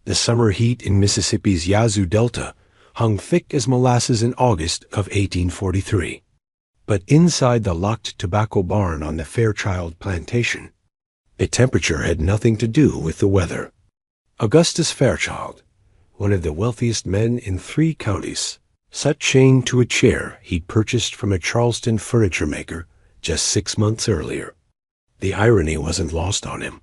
The summer heat in Mississippi's Yazoo Delta hung thick as molasses in August of 1843. But inside the locked tobacco barn on the Fairchild plantation, the temperature had nothing to do with the weather. Augustus Fairchild, one of the wealthiest men in 3 counties, sat chained to a chair he'd purchased from a Charleston furniture maker just 6 months earlier. The irony wasn't lost on him.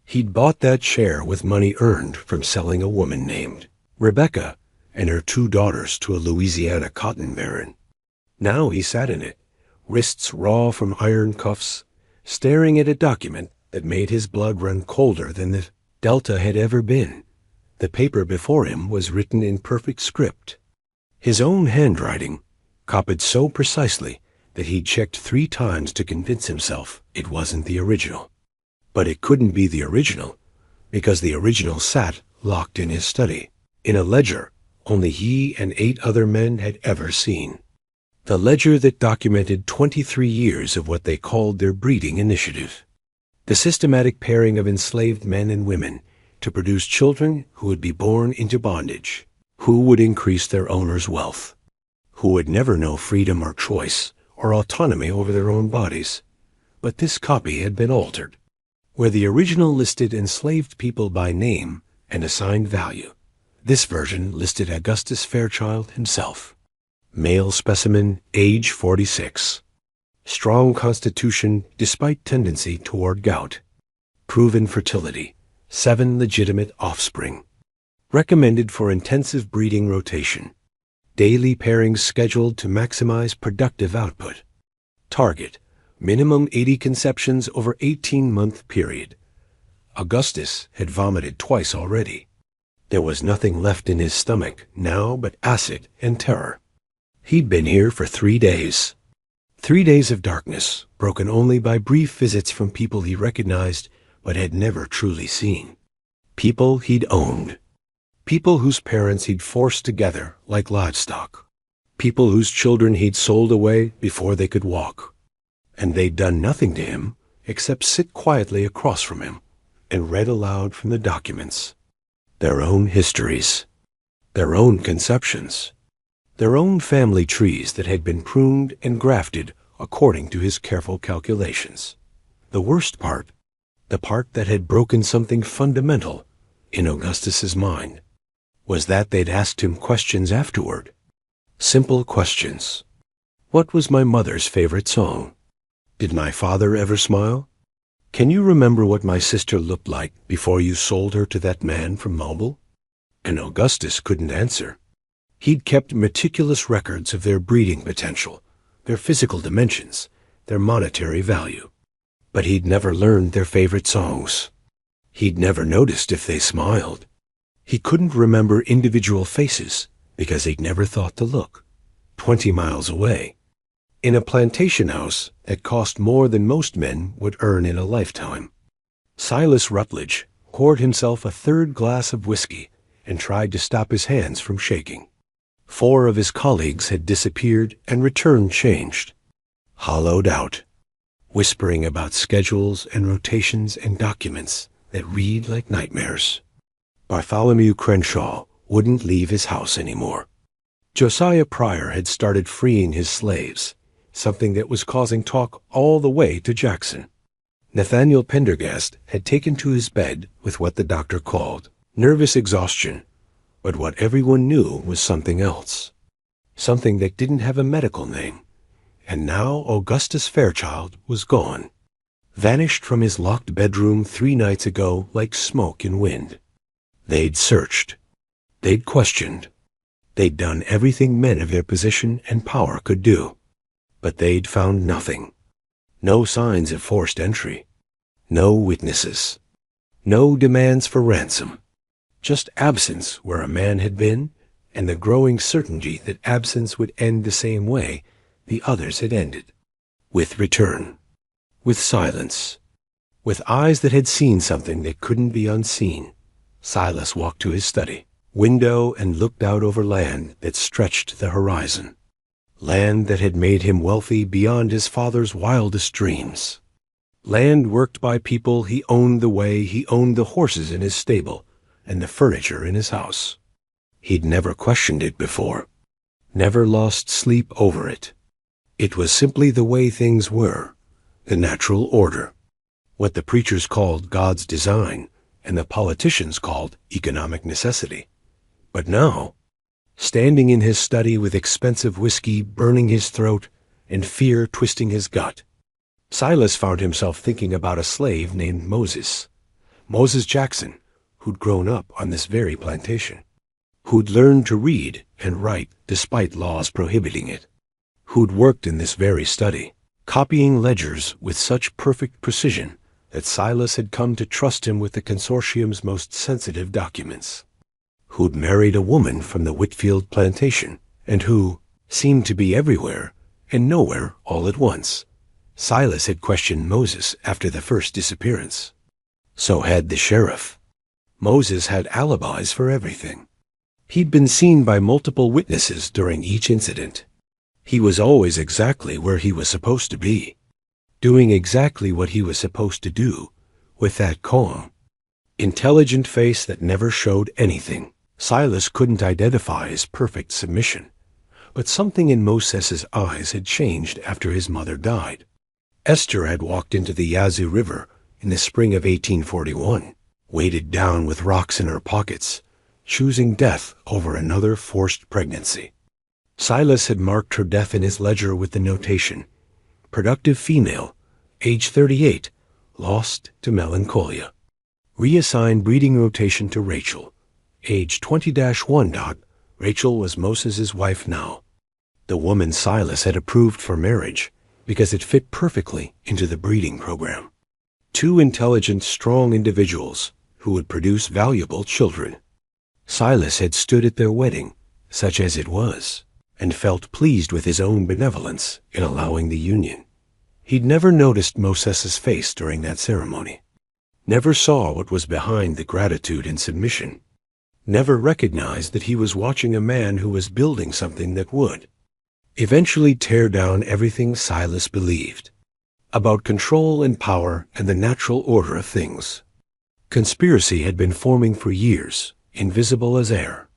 He'd bought that chair with money earned from selling a woman named Rebecca and her 2 daughters to a Louisiana cotton baron. Now he sat in it, wrists raw from iron cuffs, staring at a document that made his blood run colder than the Delta had ever been. The paper before him was written in perfect script. His own handwriting, copied so precisely that he'd checked 3 times to convince himself it wasn't the original. But it couldn't be the original, because the original sat locked in his study, in a ledger only he and 8 other men had ever seen. The ledger that documented 23 years of what they called their breeding initiative. The systematic pairing of enslaved men and women to produce children who would be born into bondage, who would increase their owner's wealth, who would never know freedom or choice or autonomy over their own bodies. But this copy had been altered, where the original listed enslaved people by name and assigned value. This version listed Augustus Fairchild himself. Male specimen, age 46. Strong constitution despite tendency toward gout. Proven fertility, 7 legitimate offspring. Recommended for intensive breeding rotation. Daily pairings scheduled to maximize productive output. Target, minimum 80 conceptions over 18-month period. Augustus had vomited twice already. There was nothing left in his stomach now but acid and terror. He'd been here for 3 days. 3 days of darkness, broken only by brief visits from people he recognized but had never truly seen. People he'd owned. People whose parents he'd forced together like livestock. People whose children he'd sold away before they could walk. And they'd done nothing to him except sit quietly across from him and read aloud from the documents. Their own histories. Their own conceptions. Their own family trees that had been pruned and grafted according to his careful calculations. The worst part, the part that had broken something fundamental in Augustus's mind, was that they'd asked him questions afterward. Simple questions. What was my mother's favorite song? Did my father ever smile? Can you remember what my sister looked like before you sold her to that man from Mobile? And Augustus couldn't answer. He'd kept meticulous records of their breeding potential, their physical dimensions, their monetary value. But he'd never learned their favorite songs. He'd never noticed if they smiled. He couldn't remember individual faces because he'd never thought to look. 20 miles away, in a plantation house that cost more than most men would earn in a lifetime, Silas Rutledge poured himself a 3rd glass of whiskey and tried to stop his hands from shaking. 4 of his colleagues had disappeared and returned changed, hollowed out, whispering about schedules and rotations and documents that read like nightmares. Bartholomew Crenshaw wouldn't leave his house anymore. Josiah Pryor had started freeing his slaves, something that was causing talk all the way to Jackson. Nathaniel Pendergast had taken to his bed with what the doctor called nervous exhaustion, but what everyone knew was something else, something that didn't have a medical name. And now Augustus Fairchild was gone, vanished from his locked bedroom 3 nights ago like smoke in wind. They'd searched. They'd questioned. They'd done everything men of their position and power could do. But they'd found nothing. No signs of forced entry. No witnesses. No demands for ransom. Just absence where a man had been, and the growing certainty that absence would end the same way the others had ended. With return. With silence. With eyes that had seen something that couldn't be unseen. Silas walked to his study window and looked out over land that stretched the horizon. Land that had made him wealthy beyond his father's wildest dreams. Land worked by people he owned the way he owned the horses in his stable, and the furniture in his house. He'd never questioned it before, never lost sleep over it. It was simply the way things were, the natural order, what the preachers called God's design and the politicians called economic necessity. But now, standing in his study with expensive whiskey burning his throat and fear twisting his gut, Silas found himself thinking about a slave named Moses Jackson, who'd grown up on this very plantation, who'd learned to read and write despite laws prohibiting it, who'd worked in this very study, copying ledgers with such perfect precision that Silas had come to trust him with the consortium's most sensitive documents, who'd married a woman from the Whitfield plantation, and who seemed to be everywhere and nowhere all at once. Silas had questioned Moses after the first disappearance. So had the sheriff. Moses had alibis for everything. He'd been seen by multiple witnesses during each incident. He was always exactly where he was supposed to be, doing exactly what he was supposed to do, with that calm, intelligent face that never showed anything. Silas couldn't identify his perfect submission, but something in Moses's eyes had changed after his mother died. Esther had walked into the Yazoo River in the spring of 1841, weighted down with rocks in her pockets, choosing death over another forced pregnancy. Silas had marked her death in his ledger with the notation, "Productive female, age 38, lost to melancholia. Reassigned breeding rotation to Rachel, age 20-1. Rachel was Moses's wife now." The woman Silas had approved for marriage because it fit perfectly into the breeding program. Two intelligent, strong individuals who would produce valuable children. Silas had stood at their wedding, such as it was, and felt pleased with his own benevolence in allowing the union. He'd never noticed Moses's face during that ceremony, never saw what was behind the gratitude and submission, never recognized that he was watching a man who was building something that would eventually tear down everything Silas believed about control and power and the natural order of things. Conspiracy had been forming for years, invisible as air,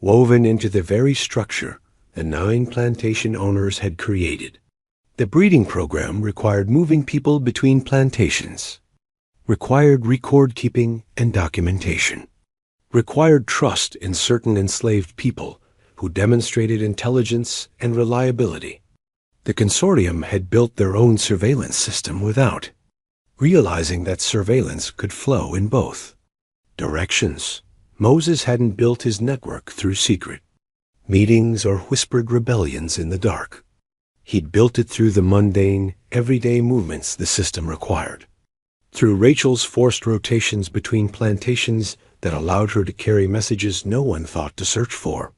woven into the very structure the 9 plantation owners had created. The breeding program required moving people between plantations, required record keeping and documentation, required trust in certain enslaved people who demonstrated intelligence and reliability. The consortium had built their own surveillance system without realizing that surveillance could flow in both directions. Moses hadn't built his network through secret meetings or whispered rebellions in the dark. He'd built it through the mundane, everyday movements the system required, through Rachel's forced rotations between plantations that allowed her to carry messages no one thought to search for,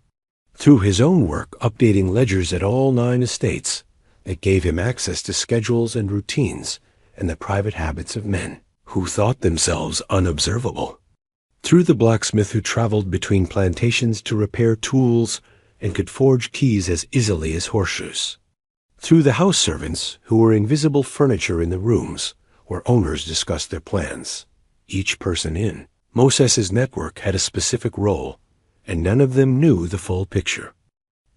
through his own work updating ledgers at all 9 estates that gave him access to schedules and routines and the private habits of men who thought themselves unobservable, through the blacksmith who traveled between plantations to repair tools and could forge keys as easily as horseshoes, through the house servants who were invisible furniture in the rooms where owners discussed their plans. Each person in Moses's network had a specific role, and none of them knew the full picture.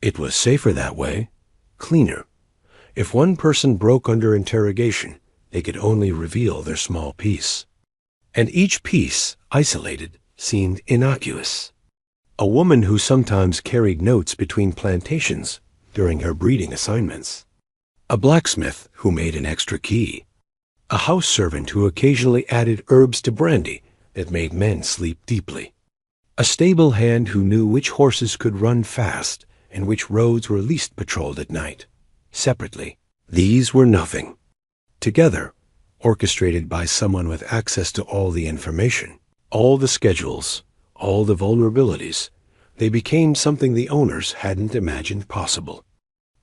It was safer that way, cleaner. If one person broke under interrogation, they could only reveal their small piece. And each piece, isolated, seemed innocuous. A woman who sometimes carried notes between plantations during her breeding assignments. A blacksmith who made an extra key. A house servant who occasionally added herbs to brandy that made men sleep deeply. A stable hand who knew which horses could run fast and which roads were least patrolled at night. Separately, these were nothing. Together, orchestrated by someone with access to all the information, all the schedules, all the vulnerabilities, they became something the owners hadn't imagined possible.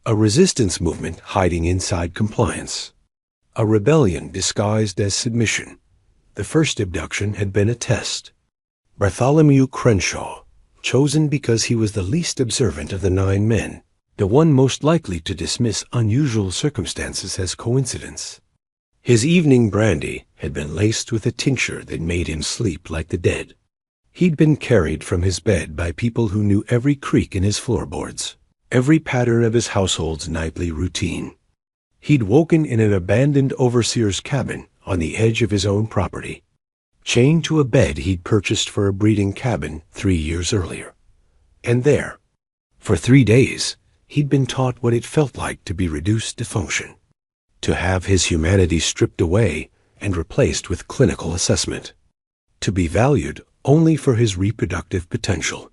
A resistance movement hiding inside compliance. A rebellion disguised as submission. The first abduction had been a test. Bartholomew Crenshaw, chosen because he was the least observant of the 9 men, the one most likely to dismiss unusual circumstances as coincidence. His evening brandy had been laced with a tincture that made him sleep like the dead. He'd been carried from his bed by people who knew every creak in his floorboards, every pattern of his household's nightly routine. He'd woken in an abandoned overseer's cabin on the edge of his own property, chained to a bed he'd purchased for a breeding cabin 3 years earlier. And there, for 3 days, he'd been taught what it felt like to be reduced to function, to have his humanity stripped away and replaced with clinical assessment, to be valued only for his reproductive potential,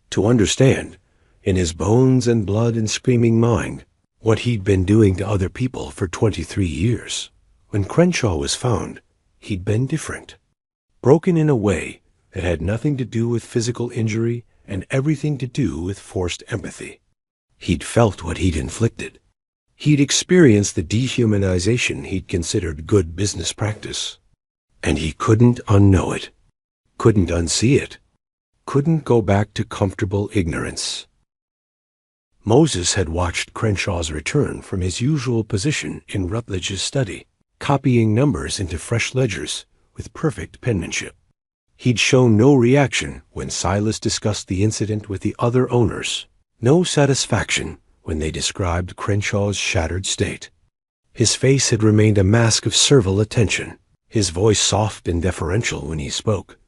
to understand, in his bones and blood and screaming mind, what he'd been doing to other people for 23 years. When Crenshaw was found, he'd been different, broken in a way that had nothing to do with physical injury and everything to do with forced empathy. He'd felt what he'd inflicted. He'd experienced the dehumanization he'd considered good business practice. And he couldn't unknow it, couldn't unsee it, couldn't go back to comfortable ignorance. Moses had watched Crenshaw's return from his usual position in Rutledge's study, copying numbers into fresh ledgers with perfect penmanship. He'd shown no reaction when Silas discussed the incident with the other owners, no satisfaction when they described Crenshaw's shattered state. His face had remained a mask of servile attention, his voice soft and deferential when he spoke.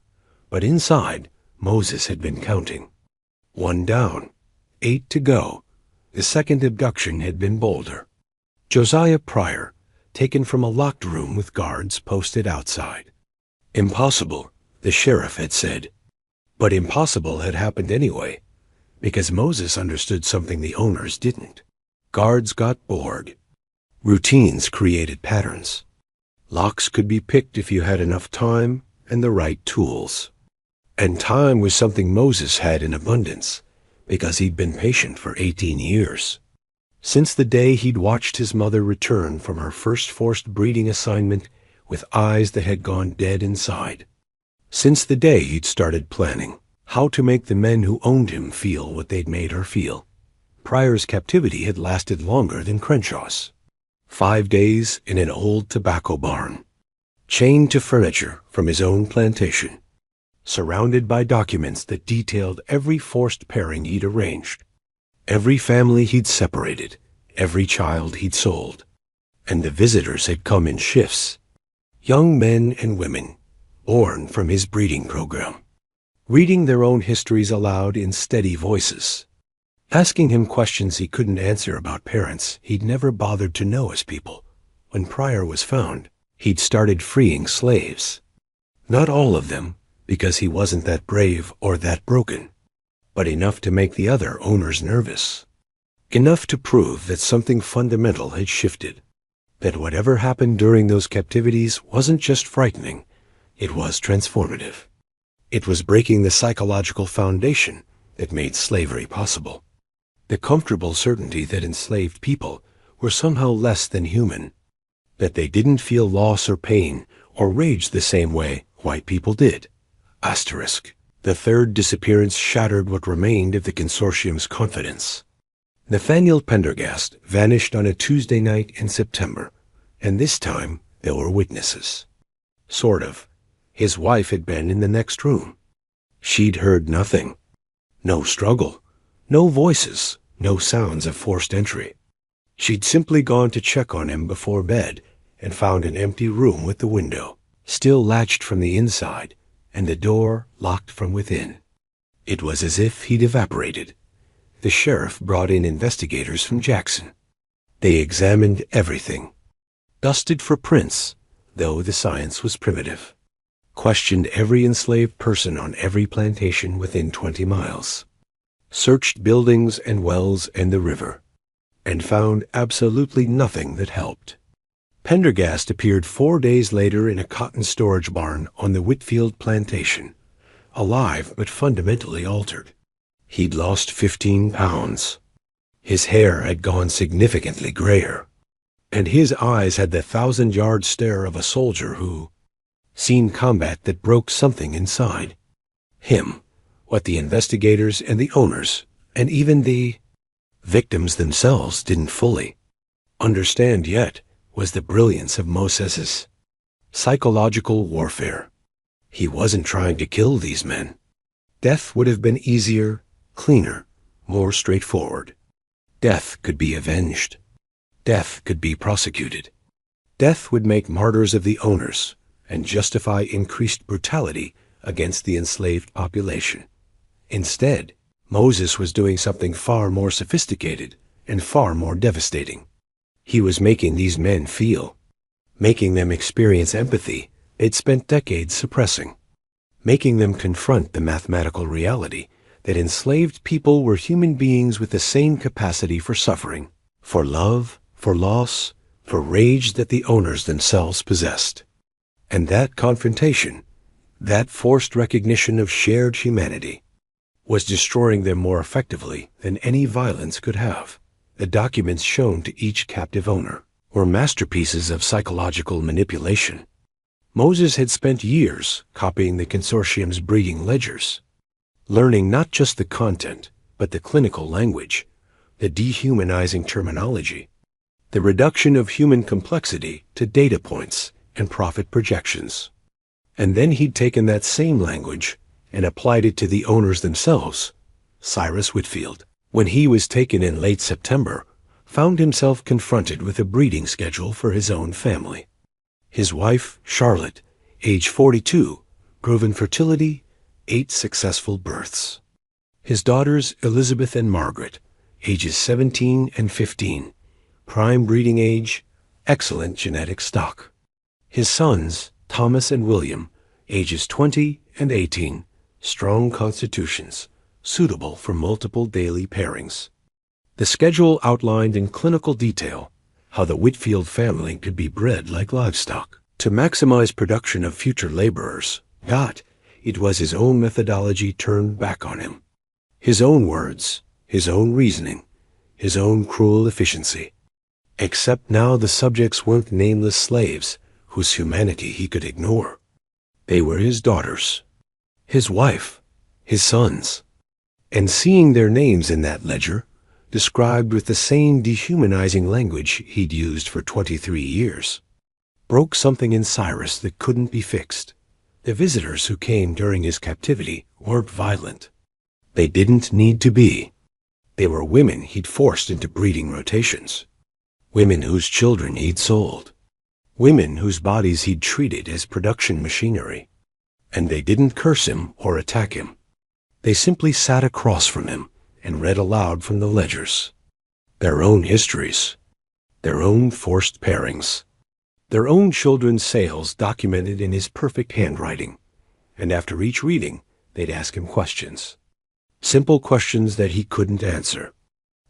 But inside, Moses had been counting. 1 down, 8 to go. The second abduction had been bolder. Josiah Pryor, taken from a locked room with guards posted outside. Impossible, the sheriff had said. But impossible had happened anyway, because Moses understood something the owners didn't. Guards got bored. Routines created patterns. Locks could be picked if you had enough time and the right tools. And time was something Moses had in abundance, because he'd been patient for 18 years. Since the day he'd watched his mother return from her first forced breeding assignment with eyes that had gone dead inside. Since the day he'd started planning how to make the men who owned him feel what they'd made her feel. Pryor's captivity had lasted longer than Crenshaw's. 5 days in an old tobacco barn, chained to furniture from his own plantation, surrounded by documents that detailed every forced pairing he'd arranged, every family he'd separated, every child he'd sold. And the visitors had come in shifts, young men and women, born from his breeding program, reading their own histories aloud in steady voices, asking him questions he couldn't answer about parents he'd never bothered to know as people. When Pryor was found, he'd started freeing slaves. Not all of them, because he wasn't that brave or that broken, but enough to make the other owners nervous. Enough to prove that something fundamental had shifted, that whatever happened during those captivities wasn't just frightening, it was transformative. It was breaking the psychological foundation that made slavery possible. The comfortable certainty that enslaved people were somehow less than human, that they didn't feel loss or pain or rage the same way white people did. Asterisk. The third disappearance shattered what remained of the consortium's confidence. Nathaniel Pendergast vanished on a Tuesday night in September, and this time there were witnesses. Sort of. His wife had been in the next room. She'd heard nothing. No struggle. No voices. No sounds of forced entry. She'd simply gone to check on him before bed and found an empty room with the window still latched from the inside and the door locked from within. It was as if he'd evaporated. The sheriff brought in investigators from Jackson. They examined everything, dusted for prints, though the science was primitive, questioned every enslaved person on every plantation within 20 miles, searched buildings and wells and the river, and found absolutely nothing that helped. Pendergast appeared 4 days later in a cotton storage barn on the Whitfield plantation, alive but fundamentally altered. He'd lost 15 pounds. His hair had gone significantly grayer, and his eyes had the 1,000-yard stare of a soldier who seen combat that broke something inside him, what the investigators and the owners, and even the victims themselves didn't fully understand yet, was the brilliance of Moses's psychological warfare. He wasn't trying to kill these men. Death would have been easier, cleaner, more straightforward. Death could be avenged. Death could be prosecuted. Death would make martyrs of the owners and justify increased brutality against the enslaved population. Instead, Moses was doing something far more sophisticated and far more devastating. He was making these men feel, making them experience empathy they'd spent decades suppressing, making them confront the mathematical reality that enslaved people were human beings with the same capacity for suffering, for love, for loss, for rage that the owners themselves possessed. And that confrontation, that forced recognition of shared humanity, was destroying them more effectively than any violence could have. The documents shown to each captive owner were masterpieces of psychological manipulation. Moses had spent years copying the consortium's breeding ledgers, learning not just the content, but the clinical language, the dehumanizing terminology, the reduction of human complexity to data points and profit projections. And then he'd taken that same language and applied it to the owners themselves. Cyrus Whitfield, when he was taken in late September, found himself confronted with a breeding schedule for his own family. His wife, Charlotte, age 42, proven fertility, 8 successful births. His daughters, Elizabeth and Margaret, ages 17 and 15, prime breeding age, excellent genetic stock. His sons, Thomas and William, ages 20 and 18, strong constitutions, suitable for multiple daily pairings. The schedule outlined in clinical detail how the Whitfield family could be bred like livestock to maximize production of future laborers. Yet, it was his own methodology turned back on him. His own words, his own reasoning, his own cruel efficiency. Except now the subjects weren't nameless slaves whose humanity he could ignore. They were his daughters, his wife, his sons. And seeing their names in that ledger, described with the same dehumanizing language he'd used for 23 years, broke something in Cyrus that couldn't be fixed. The visitors who came during his captivity weren't violent. They didn't need to be. They were women he'd forced into breeding rotations. Women whose children he'd sold. Women whose bodies he'd treated as production machinery. And they didn't curse him or attack him. They simply sat across from him and read aloud from the ledgers. Their own histories. Their own forced pairings. Their own children's sales documented in his perfect handwriting. And after each reading, they'd ask him questions. Simple questions that he couldn't answer.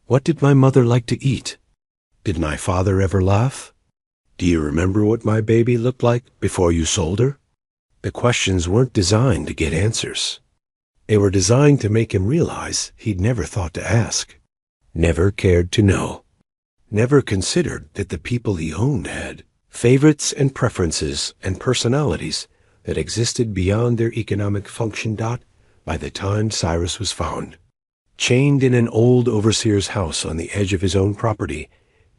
What did my mother like to eat? Did my father ever laugh? Do you remember what my baby looked like before you sold her? The questions weren't designed to get answers. They were designed to make him realize he'd never thought to ask, never cared to know, never considered that the people he owned had favorites and preferences and personalities that existed beyond their economic function. By the time Cyrus was found, chained in an old overseer's house on the edge of his own property,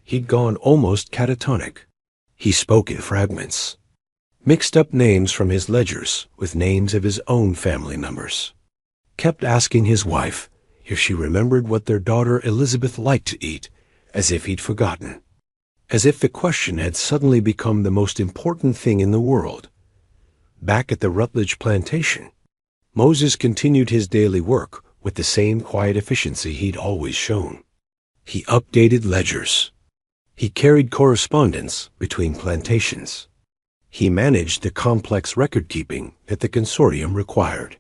he'd gone almost catatonic. He spoke in fragments, mixed up names from his ledgers with names of his own family members, kept asking his wife if she remembered what their daughter Elizabeth liked to eat, as if he'd forgotten, as if the question had suddenly become the most important thing in the world. Back at the Rutledge plantation, Moses continued his daily work with the same quiet efficiency he'd always shown. He updated ledgers. He carried correspondence between plantations. He managed the complex record-keeping that the consortium required.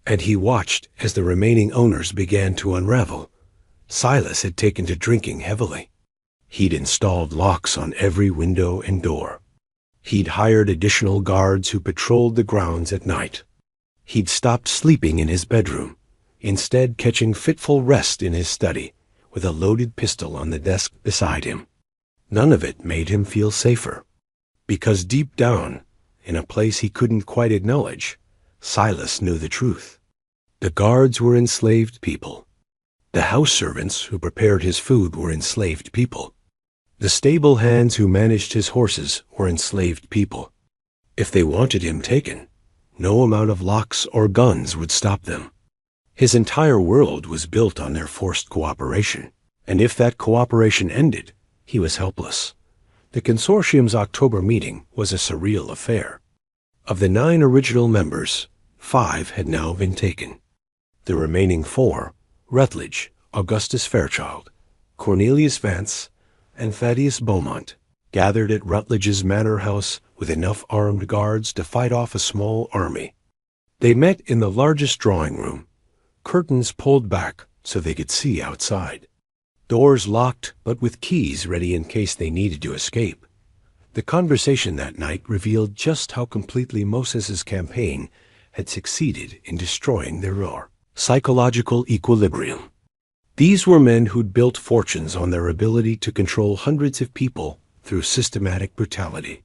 And he watched as the remaining owners began to unravel. Silas had taken to drinking heavily. He'd installed locks on every window and door. He'd hired additional guards who patrolled the grounds at night. He'd stopped sleeping in his bedroom, instead catching fitful rest in his study with a loaded pistol on the desk beside him. None of it made him feel safer, because deep down, in a place he couldn't quite acknowledge, Silas knew the truth. The guards were enslaved people. The house servants who prepared his food were enslaved people. The stable hands who managed his horses were enslaved people. If they wanted him taken, no amount of locks or guns would stop them. His entire world was built on their forced cooperation, and if that cooperation ended, he was helpless. The consortium's October meeting was a surreal affair. Of the 9 original members, 5 had now been taken. The remaining 4, Rutledge, Augustus Fairchild, Cornelius Vance, and Thaddeus Beaumont, gathered at Rutledge's manor house with enough armed guards to fight off a small army. They met in the largest drawing room, curtains pulled back so they could see outside. Doors locked, but with keys ready in case they needed to escape. The conversation that night revealed just how completely Moses's campaign had succeeded in destroying their psychological equilibrium. These were men who'd built fortunes on their ability to control hundreds of people through systematic brutality.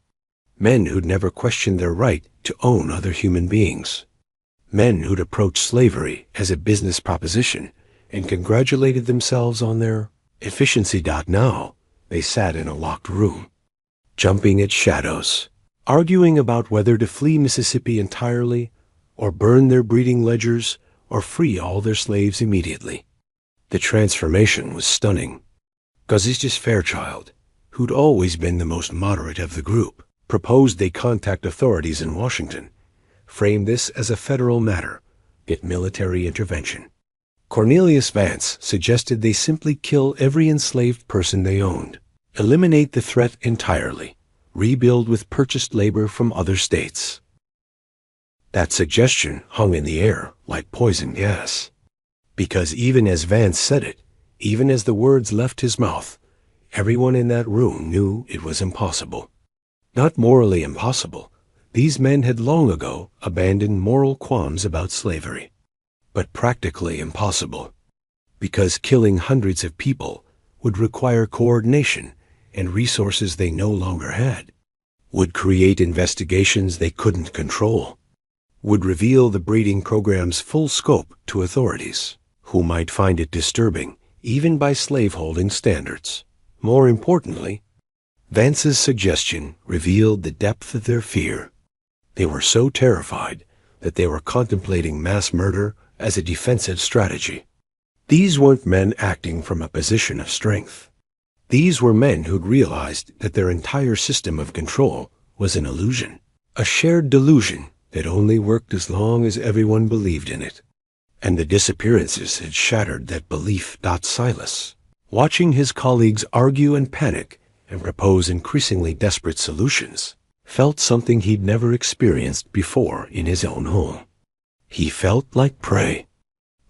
Men who'd never questioned their right to own other human beings. Men who'd approached slavery as a business proposition and congratulated themselves on their efficiency. Now, they sat in a locked room, jumping at shadows, arguing about whether to flee Mississippi entirely or burn their breeding ledgers or free all their slaves immediately. The transformation was stunning. Augustus Fairchild, who'd always been the most moderate of the group, proposed they contact authorities in Washington, framed this as a federal matter, get military intervention. Cornelius Vance suggested they simply kill every enslaved person they owned, eliminate the threat entirely, rebuild with purchased labor from other states. That suggestion hung in the air like poison gas. Because even as Vance said it, even as the words left his mouth, everyone in that room knew it was impossible. Not morally impossible. These men had long ago abandoned moral qualms about slavery. But practically impossible. Because killing hundreds of people would require coordination and resources they no longer had, would create investigations they couldn't control, would reveal the breeding program's full scope to authorities, who might find it disturbing, even by slaveholding standards. More importantly, Vance's suggestion revealed the depth of their fear. They were so terrified that they were contemplating mass murder as a defensive strategy. These weren't men acting from a position of strength. These were men who'd realized that their entire system of control was an illusion, a shared delusion that only worked as long as everyone believed in it. And the disappearances had shattered that belief. Silas, watching his colleagues argue and panic and propose increasingly desperate solutions, felt something he'd never experienced before in his own home. He felt like prey,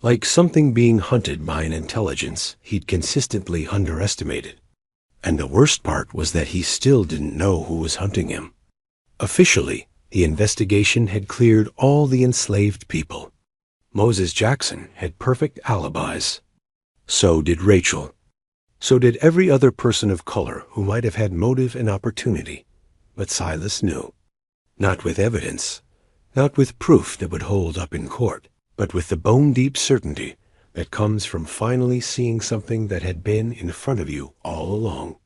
like something being hunted by an intelligence he'd consistently underestimated. And the worst part was that he still didn't know who was hunting him. Officially, the investigation had cleared all the enslaved people. Moses Jackson had perfect alibis. So did Rachel. So did every other person of color who might have had motive and opportunity. But Silas knew. Not with evidence, not with proof that would hold up in court, but with the bone-deep certainty that comes from finally seeing something that had been in front of you all along.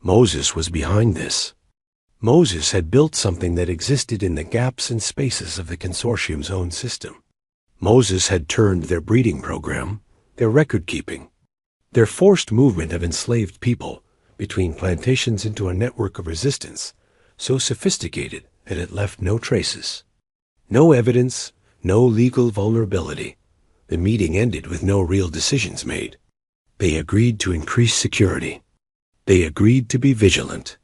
Moses was behind this. Moses had built something that existed in the gaps and spaces of the consortium's own system. Moses had turned their breeding program, their record-keeping, their forced movement of enslaved people between plantations into a network of resistance so sophisticated that it left no traces. No evidence, no legal vulnerability. The meeting ended with no real decisions made. They agreed to increase security. They agreed to be vigilant.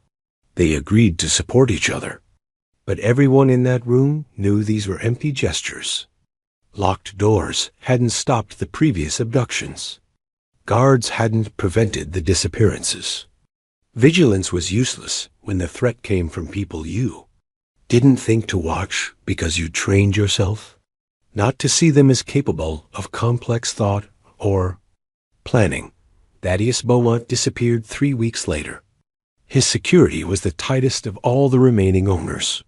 They agreed to support each other. But everyone in that room knew these were empty gestures. Locked doors hadn't stopped the previous abductions. Guards hadn't prevented the disappearances. Vigilance was useless when the threat came from people you didn't think to watch because you trained yourself not to see them as capable of complex thought or planning. Thaddeus Beaumont disappeared 3 weeks later. His security was the tightest of all the remaining owners.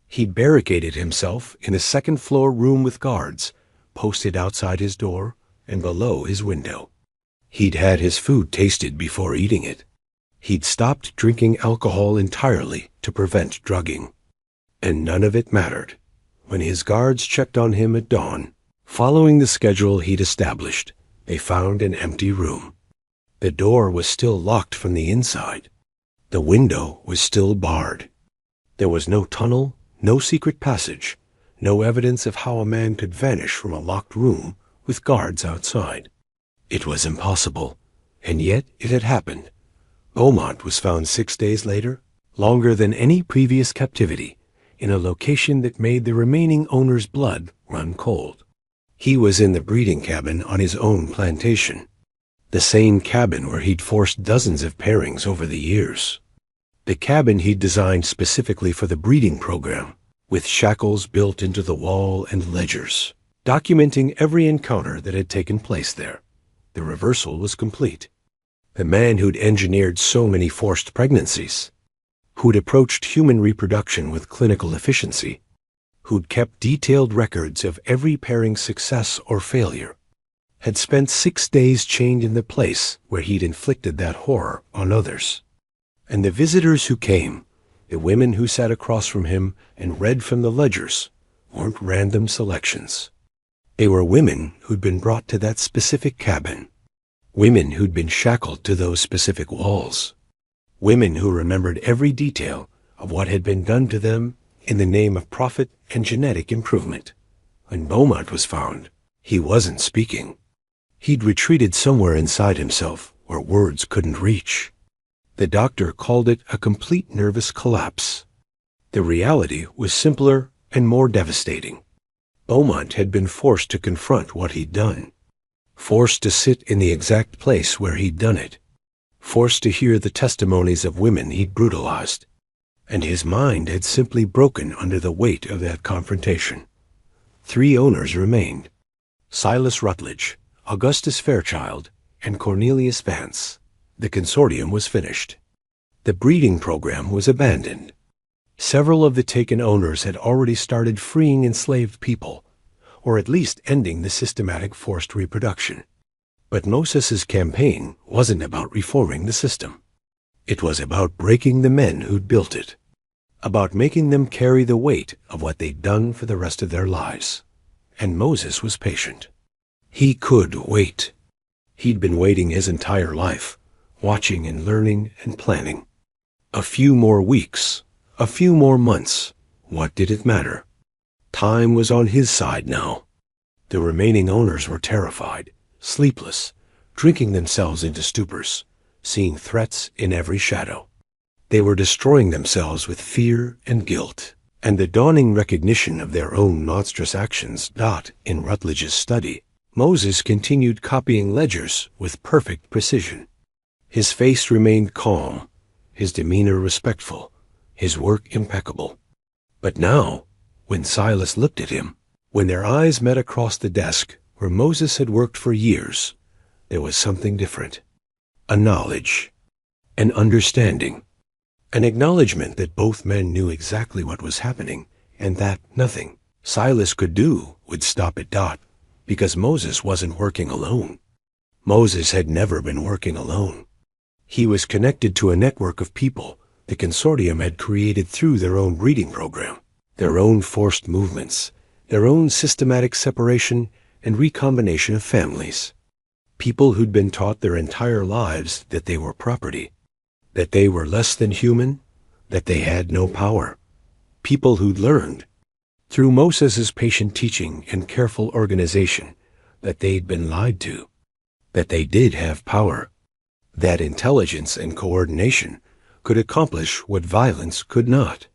He'd barricaded himself in a second-floor room with guards posted outside his door and below his window. He'd had his food tasted before eating it. He'd stopped drinking alcohol entirely to prevent drugging. And none of it mattered. When his guards checked on him at dawn, Following the schedule he'd established, they found an empty room. The door was still locked from the inside. The window was still barred. There was no tunnel, no secret passage, no evidence of how a man could vanish from a locked room with guards outside. It was impossible, and yet it had happened. Beaumont was found 6 days later, longer than any previous captivity, in a location that made the remaining owner's blood run cold. He was in the breeding cabin on his own plantation, the same cabin where he'd forced dozens of pairings over the years. The cabin he'd designed specifically for the breeding program, with shackles built into the wall and ledgers, documenting every encounter that had taken place there. The reversal was complete. The man who'd engineered so many forced pregnancies, who'd approached human reproduction with clinical efficiency, who'd kept detailed records of every pairing's success or failure, had spent 6 days chained in the place where he'd inflicted that horror on others. And the visitors who came, the women who sat across from him and read from the ledgers, weren't random selections. They were women who'd been brought to that specific cabin, women who'd been shackled to those specific walls, women who remembered every detail of what had been done to them in the name of profit and genetic improvement. When Beaumont was found, he wasn't speaking. He'd retreated somewhere inside himself where words couldn't reach. The doctor called it a complete nervous collapse. The reality was simpler and more devastating. Beaumont had been forced to confront what he'd done, forced to sit in the exact place where he'd done it, forced to hear the testimonies of women he'd brutalized, and his mind had simply broken under the weight of that confrontation. 3 owners remained: Silas Rutledge, Augustus Fairchild, and Cornelius Vance. The consortium was finished. The breeding program was abandoned. Several of the taken owners had already started freeing enslaved people, or at least ending the systematic forced reproduction. But Moses's campaign wasn't about reforming the system. It was about breaking the men who'd built it, about making them carry the weight of what they'd done for the rest of their lives. And Moses was patient. He could wait. He'd been waiting his entire life, watching and learning and planning. A few more weeks, a few more months, what did it matter? Time was on his side now. The remaining owners were terrified, sleepless, drinking themselves into stupors, seeing threats in every shadow. They were destroying themselves with fear and guilt, and the dawning recognition of their own monstrous actions not in Rutledge's study. Moses continued copying ledgers with perfect precision. His face remained calm, his demeanor respectful, his work impeccable. But now, when Silas looked at him, when their eyes met across the desk where Moses had worked for years, there was something different. A knowledge, an understanding, an acknowledgement that both men knew exactly what was happening and that nothing Silas could do would stop it. Because Moses wasn't working alone. Moses had never been working alone. He was connected to a network of people the consortium had created through their own breeding program, their own forced movements, their own systematic separation and recombination of families. People who'd been taught their entire lives that they were property, that they were less than human, that they had no power. People who'd learned, through Moses's patient teaching and careful organization, that they'd been lied to, that they did have power, that intelligence and coordination could accomplish what violence could not,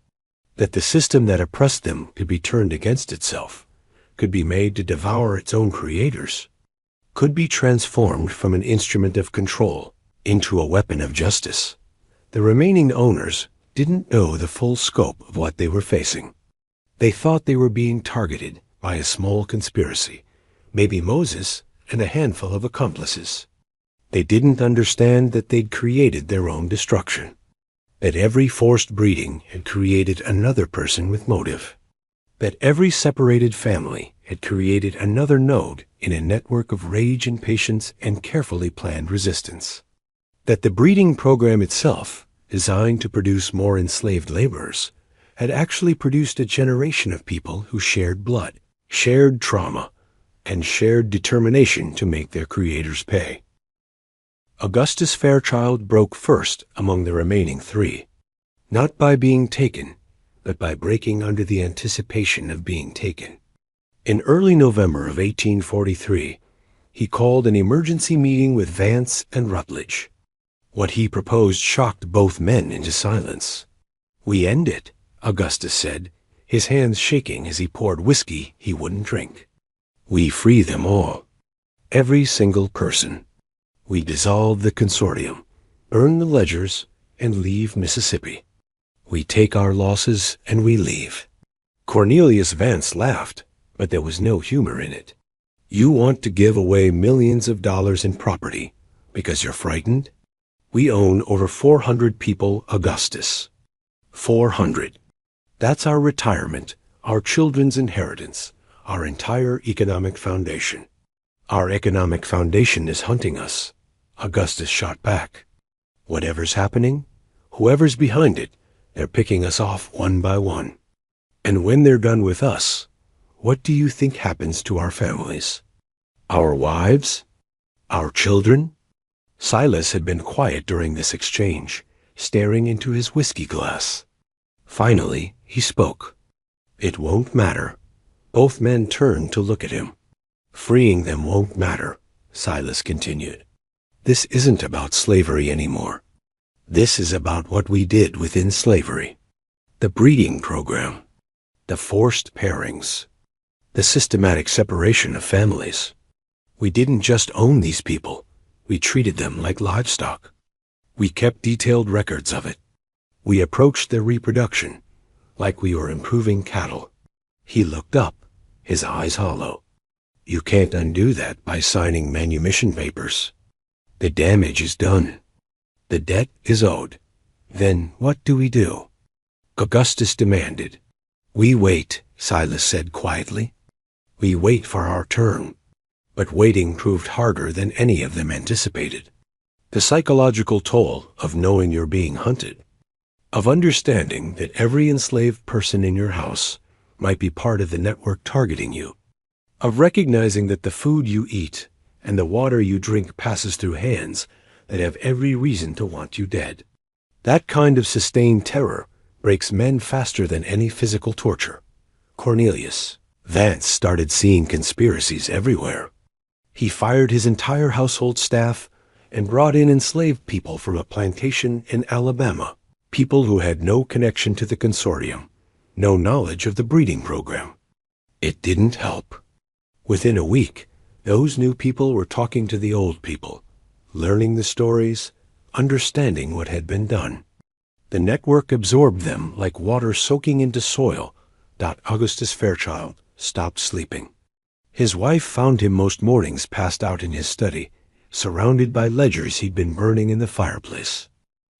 that the system that oppressed them could be turned against itself, could be made to devour its own creators, could be transformed from an instrument of control into a weapon of justice. The remaining owners didn't know the full scope of what they were facing. They thought they were being targeted by a small conspiracy, maybe Moses and a handful of accomplices. They didn't understand that they'd created their own destruction, that every forced breeding had created another person with motive, that every separated family had created another node in a network of rage and patience and carefully planned resistance, that the breeding program itself, designed to produce more enslaved laborers, had actually produced a generation of people who shared blood, shared trauma, and shared determination to make their creators pay. Augustus Fairchild broke first among the remaining three, not by being taken, but by breaking under the anticipation of being taken. In early November of 1843, he called an emergency meeting with Vance and Rutledge. What he proposed shocked both men into silence. "We end it," Augustus said, his hands shaking as he poured whiskey he wouldn't drink. "We free them all. Every single person. We dissolve the consortium, burn the ledgers, and leave Mississippi. We take our losses and we leave." Cornelius Vance laughed, but there was no humor in it. "You want to give away millions of dollars in property because you're frightened? We own over 400 people, Augustus. 400. That's our retirement, our children's inheritance, our entire economic foundation. Our economic foundation is hunting us," Augustus shot back. "Whatever's happening, whoever's behind it, they're picking us off one by one. And when they're done with us, what do you think happens to our families? Our wives? Our children?" Silas had been quiet during this exchange, staring into his whiskey glass. Finally, he spoke. "It won't matter." Both men turned to look at him. "Freeing them won't matter," Silas continued. "This isn't about slavery anymore. This is about what we did within slavery. The breeding program, the forced pairings, the systematic separation of families. We didn't just own these people. We treated them like livestock. We kept detailed records of it. We approached their reproduction like we were improving cattle." He looked up, his eyes hollow. "You can't undo that by signing manumission papers. The damage is done. The debt is owed. Then what do we do?" Augustus demanded. "We wait," Silas said quietly. "We wait for our turn." But waiting proved harder than any of them anticipated. The psychological toll of knowing you're being hunted, of understanding that every enslaved person in your house might be part of the network targeting you, of recognizing that the food you eat and the water you drink passes through hands that have every reason to want you dead. That kind of sustained terror breaks men faster than any physical torture. Cornelius Vance started seeing conspiracies everywhere. He fired his entire household staff and brought in enslaved people from a plantation in Alabama, people who had no connection to the consortium, no knowledge of the breeding program. It didn't help. Within a week, those new people were talking to the old people, learning the stories, understanding what had been done. The network absorbed them like water soaking into soil. Augustus Fairchild stopped sleeping. His wife found him most mornings passed out in his study, surrounded by ledgers he'd been burning in the fireplace.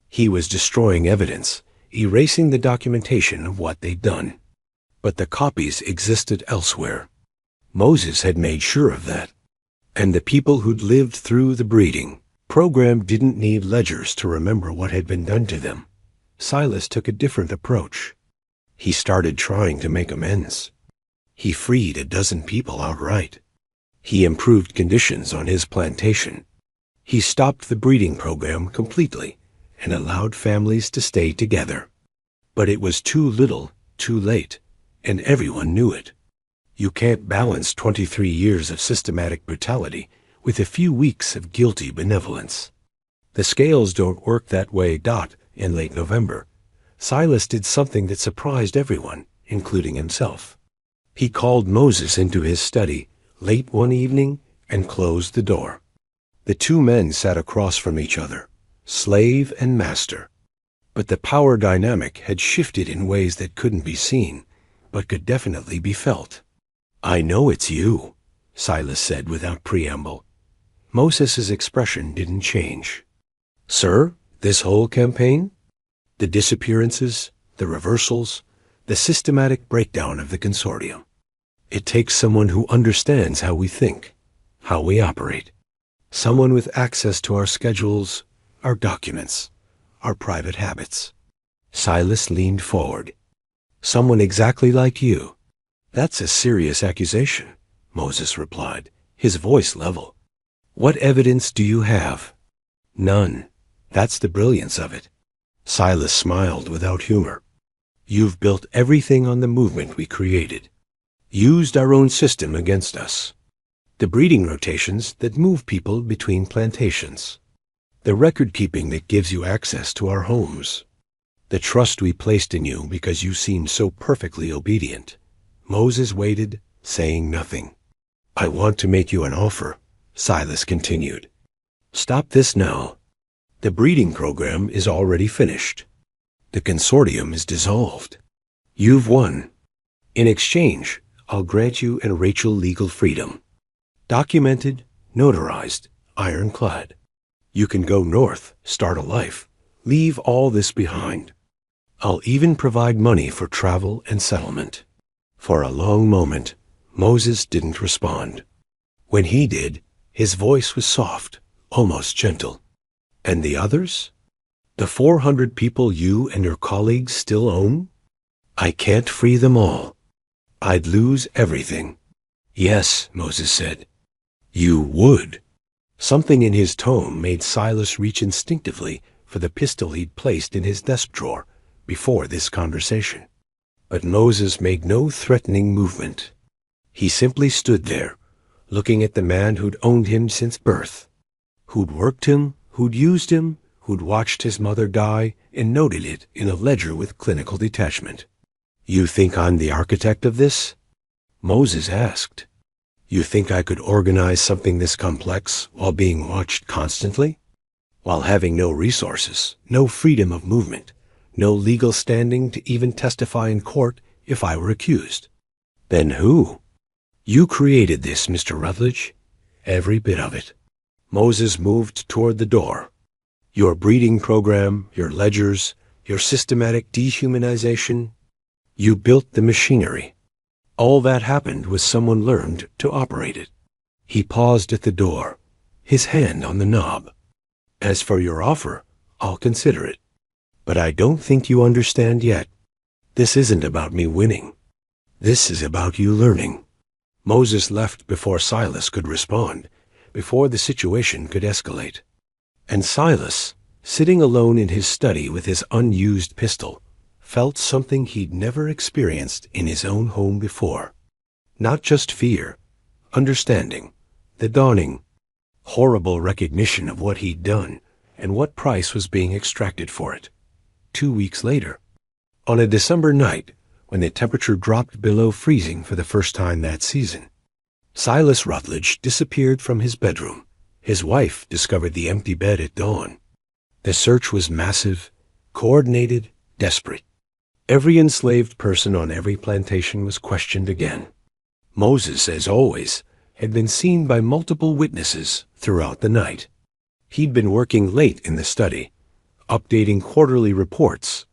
He was destroying evidence, erasing the documentation of what they'd done. But the copies existed elsewhere. Moses had made sure of that. And the people who'd lived through the breeding program didn't need ledgers to remember what had been done to them. Silas took a different approach. He started trying to make amends. He freed a dozen people outright. He improved conditions on his plantation. He stopped the breeding program completely and allowed families to stay together. But it was too little, too late, and everyone knew it. You can't balance 23 years of systematic brutality with a few weeks of guilty benevolence. The scales don't work that way. In late November, Silas did something that surprised everyone, including himself. He called Moses into his study late one evening and closed the door. The two men sat across from each other, slave and master. But the power dynamic had shifted in ways that couldn't be seen, but could definitely be felt. "I know it's you," Silas said without preamble. Moses's expression didn't change. "Sir, this whole campaign? The disappearances, the reversals, the systematic breakdown of the consortium. It takes someone who understands how we think, how we operate. Someone with access to our schedules, our documents, our private habits." Silas leaned forward. "Someone exactly like you. That's a serious accusation," Moses replied, his voice level. What evidence do you have? None. That's the brilliance of it. Silas smiled without humor. You've built everything on the movement we created. Used our own system against us. The breeding rotations that move people between plantations. The record-keeping that gives you access to our homes. The trust we placed in you because you seemed so perfectly obedient. Moses waited, saying nothing. I want to make you an offer, Silas continued. Stop this now. The breeding program is already finished. The consortium is dissolved. You've won. In exchange, I'll grant you and Rachel legal freedom. Documented, notarized, ironclad. You can go north, start a life, leave all this behind. I'll even provide money for travel and settlement. For a long moment, Moses didn't respond. When he did, his voice was soft, almost gentle. And the others? The 400 people you and your colleagues still own? I can't free them all. I'd lose everything. Yes, Moses said. You would. Something in his tone made Silas reach instinctively for the pistol he'd placed in his desk drawer before this conversation. But Moses made no threatening movement. He simply stood there, looking at the man who'd owned him since birth, who'd worked him, who'd used him, who'd watched his mother die and noted it in a ledger with clinical detachment. You think I'm the architect of this? Moses asked. You think I could organize something this complex while being watched constantly? While having no resources, no freedom of movement, no legal standing to even testify in court if I were accused? Then who? You created this, Mr. Rutledge. Every bit of it. Moses moved toward the door. Your breeding program, your ledgers, your systematic dehumanization. You built the machinery. All that happened was someone learned to operate it. He paused at the door, his hand on the knob. As for your offer, I'll consider it. But I don't think you understand yet. This isn't about me winning. This is about you learning. Moses left before Silas could respond, before the situation could escalate. And Silas, sitting alone in his study with his unused pistol, felt something he'd never experienced in his own home before. Not just fear, understanding, the dawning, horrible recognition of what he'd done and what price was being extracted for it. 2 weeks later, on a December night when the temperature dropped below freezing for the first time that season, Silas Rutledge disappeared from his bedroom. His wife discovered the empty bed at dawn. The search was massive, coordinated, desperate. Every enslaved person on every plantation was questioned again. Moses, as always, had been seen by multiple witnesses throughout the night. He'd been working late in the study, updating quarterly reports,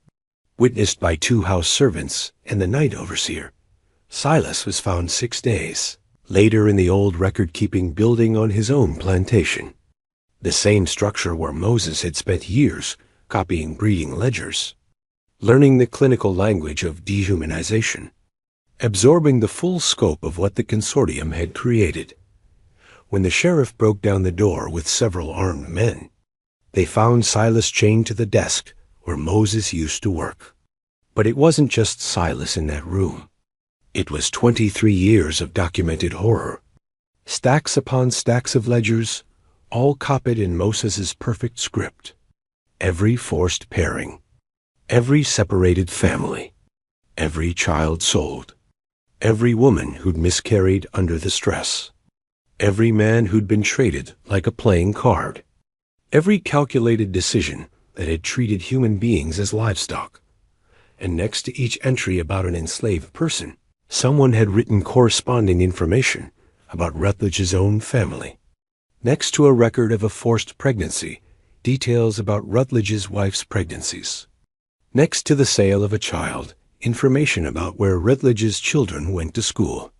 witnessed by 2 house servants and the night overseer. Silas was found 6 days later in the old record-keeping building on his own plantation, the same structure where Moses had spent years copying breeding ledgers, learning the clinical language of dehumanization, absorbing the full scope of what the consortium had created. When the sheriff broke down the door with several armed men, they found Silas chained to the desk where Moses used to work. But it wasn't just Silas in that room. It was 23 years of documented horror. Stacks upon stacks of ledgers, all copied in Moses's perfect script. Every forced pairing. Every separated family. Every child sold. Every woman who'd miscarried under the stress. Every man who'd been traded like a playing card. Every calculated decision that had treated human beings as livestock. And next to each entry about an enslaved person, someone had written corresponding information about Rutledge's own family. Next to a record of a forced pregnancy, details about Rutledge's wife's pregnancies. Next to the sale of a child, information about where Rutledge's children went to school.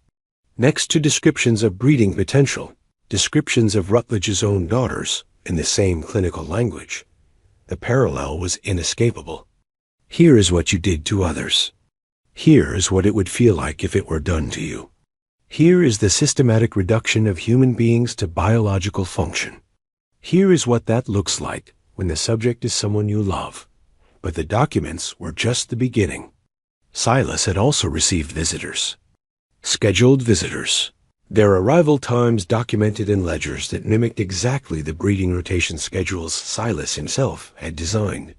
Next to descriptions of breeding potential, descriptions of Rutledge's own daughters in the same clinical language. The parallel was inescapable. Here is what you did to others. Here is what it would feel like if it were done to you. Here is the systematic reduction of human beings to biological function. Here is what that looks like when the subject is someone you love. But the documents were just the beginning. Silas had also received visitors. Scheduled visitors. Their arrival times documented in ledgers that mimicked exactly the breeding rotation schedules Silas himself had designed.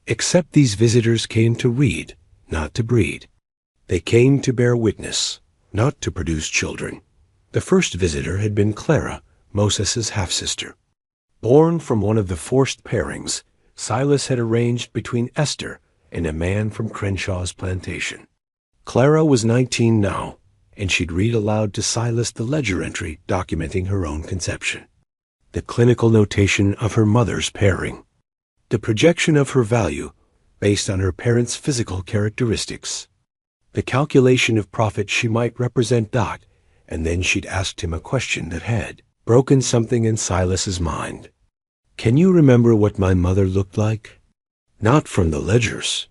Except these visitors came to read, not to breed. They came to bear witness, not to produce children. The first visitor had been Clara, Moses's half-sister. Born from one of the forced pairings, Silas had arranged between Esther and a man from Crenshaw's plantation. Clara was 19 now, and she'd read aloud to Silas the ledger entry documenting her own conception, the clinical notation of her mother's pairing, the projection of her value based on her parents' physical characteristics, the calculation of profit she might represent Dot, and then she'd asked him a question that had broken something in Silas's mind. Can you remember what my mother looked like? Not from the ledgers.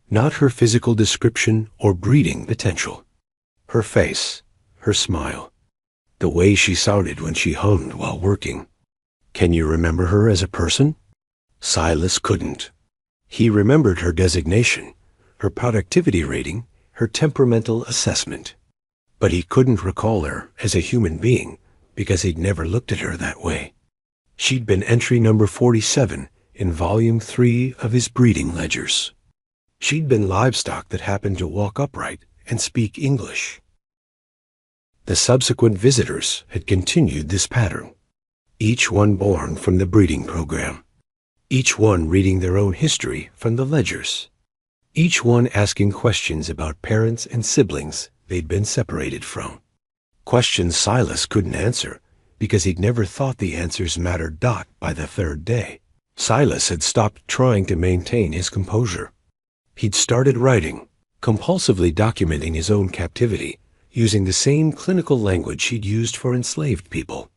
Not her physical description or breeding potential. Her face, her smile, the way she sounded when she hummed while working. Can you remember her as a person? Silas couldn't. He remembered her designation, her productivity rating, her temperamental assessment. But he couldn't recall her as a human being because he'd never looked at her that way. She'd been entry number 47 in Volume 3 of his breeding ledgers. She'd been livestock that happened to walk upright and speak English. The subsequent visitors had continued this pattern, each one born from the breeding program, each one reading their own history from the ledgers, each one asking questions about parents and siblings they'd been separated from. Questions Silas couldn't answer because he'd never thought the answers mattered Dot by the third day. Silas had stopped trying to maintain his composure. He'd started writing, compulsively documenting his own captivity, using the same clinical language he'd used for enslaved people.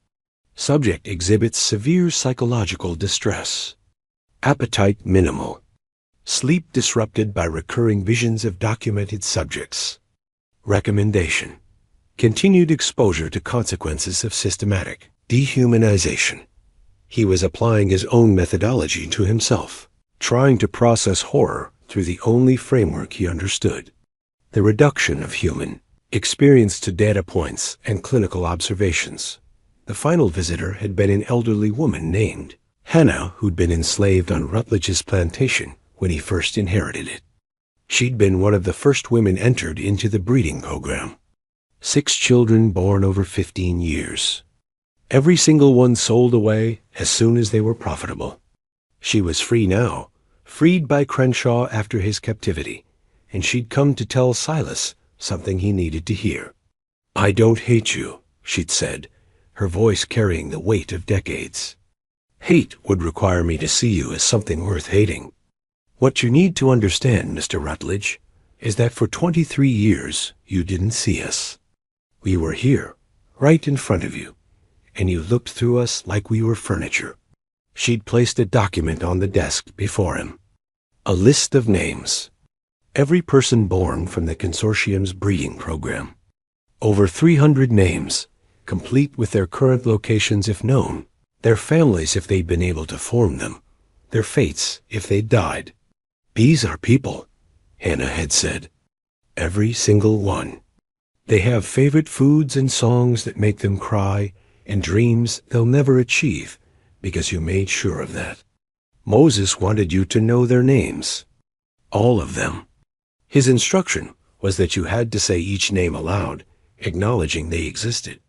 Subject exhibits severe psychological distress. Appetite minimal. Sleep disrupted by recurring visions of documented subjects. Recommendation: continued exposure to consequences of systematic dehumanization. He was applying his own methodology to himself, trying to process horror through the only framework he understood, the reduction of human experience to data points and clinical observations. The final visitor had been an elderly woman named Hannah, who'd been enslaved on Rutledge's plantation when he first inherited it. She'd been one of the first women entered into the breeding program. 6 children born over 15 years. Every single one sold away as soon as they were profitable. She was free now, freed by Crenshaw after his captivity, and she'd come to tell Silas something he needed to hear. "I don't hate you," she'd said, her voice carrying the weight of decades. "Hate would require me to see you as something worth hating. What you need to understand, Mr. Rutledge, is that for 23 years you didn't see us. We were here, right in front of you, and you looked through us like we were furniture." She'd placed a document on the desk before him. A list of names. Every person born from the consortium's breeding program. Over 300 names, complete with their current locations if known, their families if they'd been able to form them, their fates if they'd died. "These are people," Hannah had said. "Every single one. They have favorite foods and songs that make them cry, and dreams they'll never achieve, because you made sure of that. Moses wanted you to know their names. All of them. His instruction was that you had to say each name aloud, acknowledging they existed."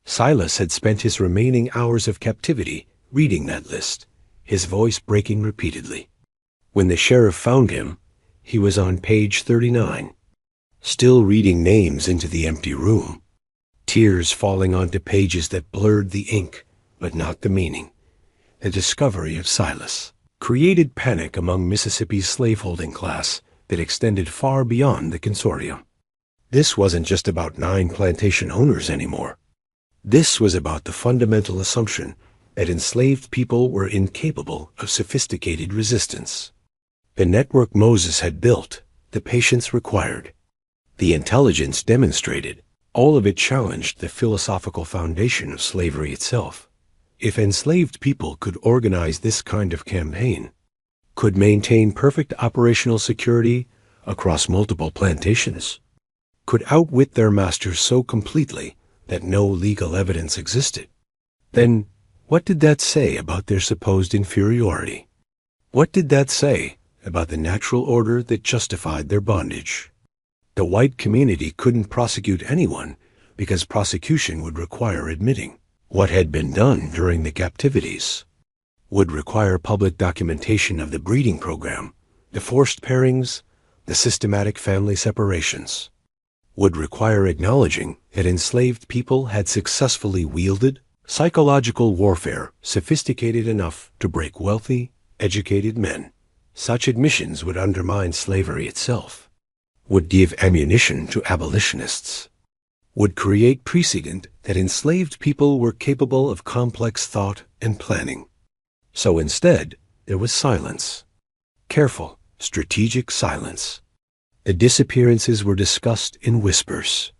Silas had spent his remaining hours of captivity reading that list, his voice breaking repeatedly. When the sheriff found him, he was on page 39, still reading names into the empty room, tears falling onto pages that blurred the ink, but not the meaning. The discovery of Silas created panic among Mississippi's slaveholding class that extended far beyond the consortium. This wasn't just about 9 plantation owners anymore. This was about the fundamental assumption that enslaved people were incapable of sophisticated resistance. The network Moses had built, the patience required, the intelligence demonstrated, All of it challenged the philosophical foundation of slavery itself. If enslaved people could organize this kind of campaign, could maintain perfect operational security across multiple plantations, could outwit their masters so completely that no legal evidence existed, then what did that say about their supposed inferiority? What did that say about the natural order that justified their bondage? The white community couldn't prosecute anyone because prosecution would require admitting what had been done during the captivities, would require public documentation of the breeding program, the forced pairings, the systematic family separations, would require acknowledging that enslaved people had successfully wielded psychological warfare sophisticated enough to break wealthy, educated men. Such admissions would undermine slavery itself, would give ammunition to abolitionists, would create precedent that enslaved people were capable of complex thought and planning. So instead, there was silence. Careful, strategic silence. The disappearances were discussed in whispers.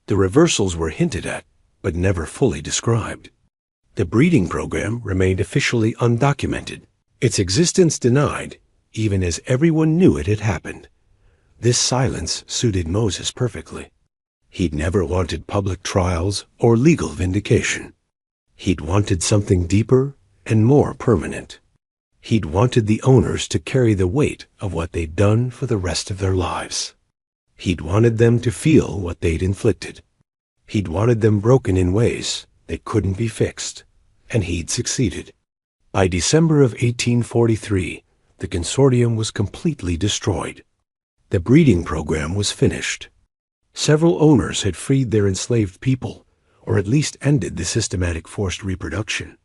The reversals were hinted at, but never fully described. The breeding program remained officially undocumented, its existence denied, even as everyone knew it had happened. This silence suited Moses perfectly. He'd never wanted public trials or legal vindication. He'd wanted something deeper and more permanent. He'd wanted the owners to carry the weight of what they'd done for the rest of their lives. He'd wanted them to feel what they'd inflicted. He'd wanted them broken in ways that couldn't be fixed, and he'd succeeded. By December of 1843, the consortium was completely destroyed. The breeding program was finished. Several owners had freed their enslaved people, or at least ended the systematic forced reproduction.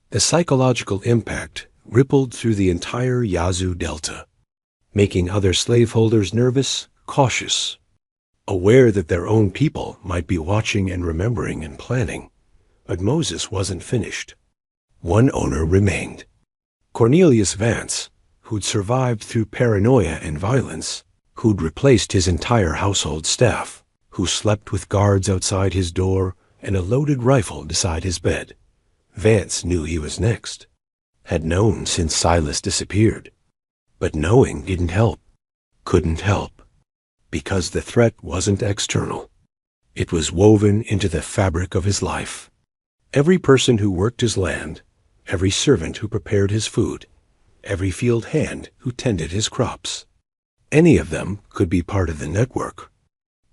The psychological impact rippled through the entire Yazoo Delta, making other slaveholders nervous, cautious, aware that their own people might be watching and remembering and planning. But Moses wasn't finished. One owner remained. Cornelius Vance, who'd survived through paranoia and violence, who'd replaced his entire household staff, who slept with guards outside his door and a loaded rifle beside his bed. Vance knew he was next, had known since Silas disappeared. But knowing didn't help, couldn't help, because the threat wasn't external. It was woven into the fabric of his life. Every person who worked his land, every servant who prepared his food, every field hand who tended his crops, any of them could be part of the network.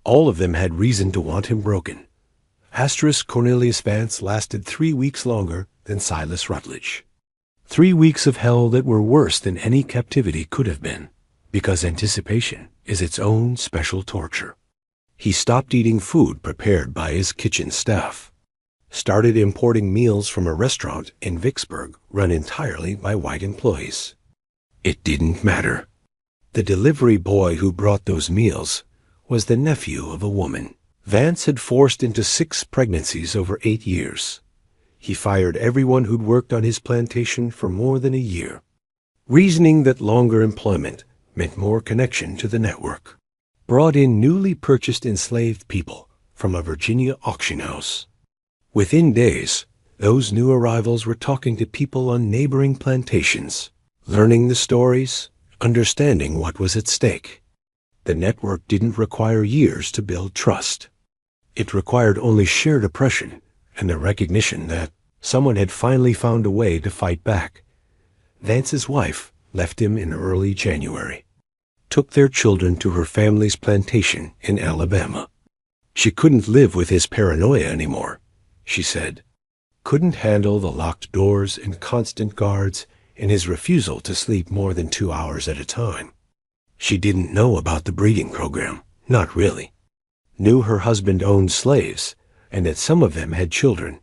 All of them had reason to want him broken. Cornelius Vance lasted 3 weeks longer than Silas Rutledge. 3 weeks of hell that were worse than any captivity could have been, because anticipation is its own special torture. He stopped eating food prepared by his kitchen staff, started importing meals from a restaurant in Vicksburg run entirely by white employees. It didn't matter. The delivery boy who brought those meals was the nephew of a woman Vance had forced into 6 pregnancies over 8 years. He fired everyone who'd worked on his plantation for more than a year, reasoning that longer employment meant more connection to the network. Brought in newly purchased enslaved people from a Virginia auction house. Within days, those new arrivals were talking to people on neighboring plantations, learning the stories, understanding what was at stake. The network didn't require years to build trust. It required only shared oppression and the recognition that someone had finally found a way to fight back. Vance's wife left him in early January, took their children to her family's plantation in Alabama. She couldn't live with his paranoia anymore, she said. Couldn't handle the locked doors and constant guards and his refusal to sleep more than 2 hours at a time. She didn't know about the breeding program, not really. Knew her husband owned slaves and that some of them had children,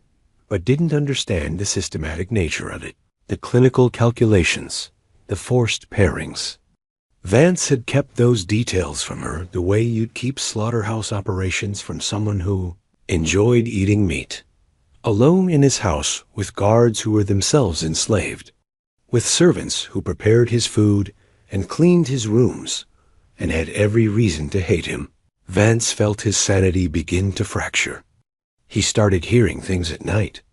but didn't understand the systematic nature of it, the clinical calculations, the forced pairings. Vance had kept those details from her the way you'd keep slaughterhouse operations from someone who enjoyed eating meat. Alone in his house with guards who were themselves enslaved, with servants who prepared his food and cleaned his rooms and had every reason to hate him, Vance felt his sanity begin to fracture. He started hearing things at night.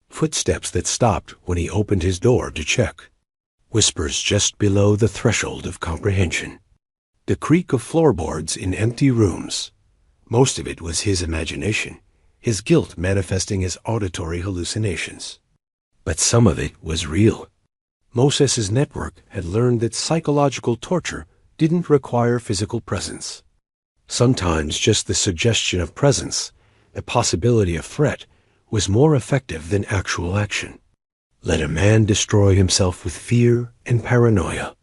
Footsteps that stopped when he opened his door to check. Whispers just below the threshold of comprehension. The creak of floorboards in empty rooms. Most of it was his imagination, his guilt manifesting as auditory hallucinations. But some of it was real. Moses's network had learned that psychological torture didn't require physical presence. Sometimes just the suggestion of presence, the possibility of threat, was more effective than actual action. Let a man destroy himself with fear and paranoia.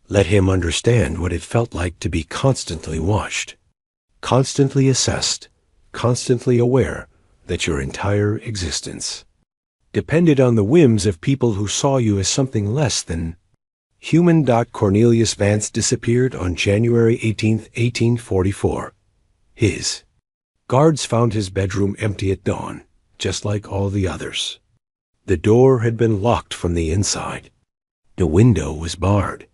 Let him understand what it felt like to be constantly watched, constantly assessed, constantly aware that your entire existence depended on the whims of people who saw you as something less than human. Cornelius Vance disappeared on January 18, 1844. His guards found his bedroom empty at dawn, just like all the others. The door had been locked from the inside. The window was barred.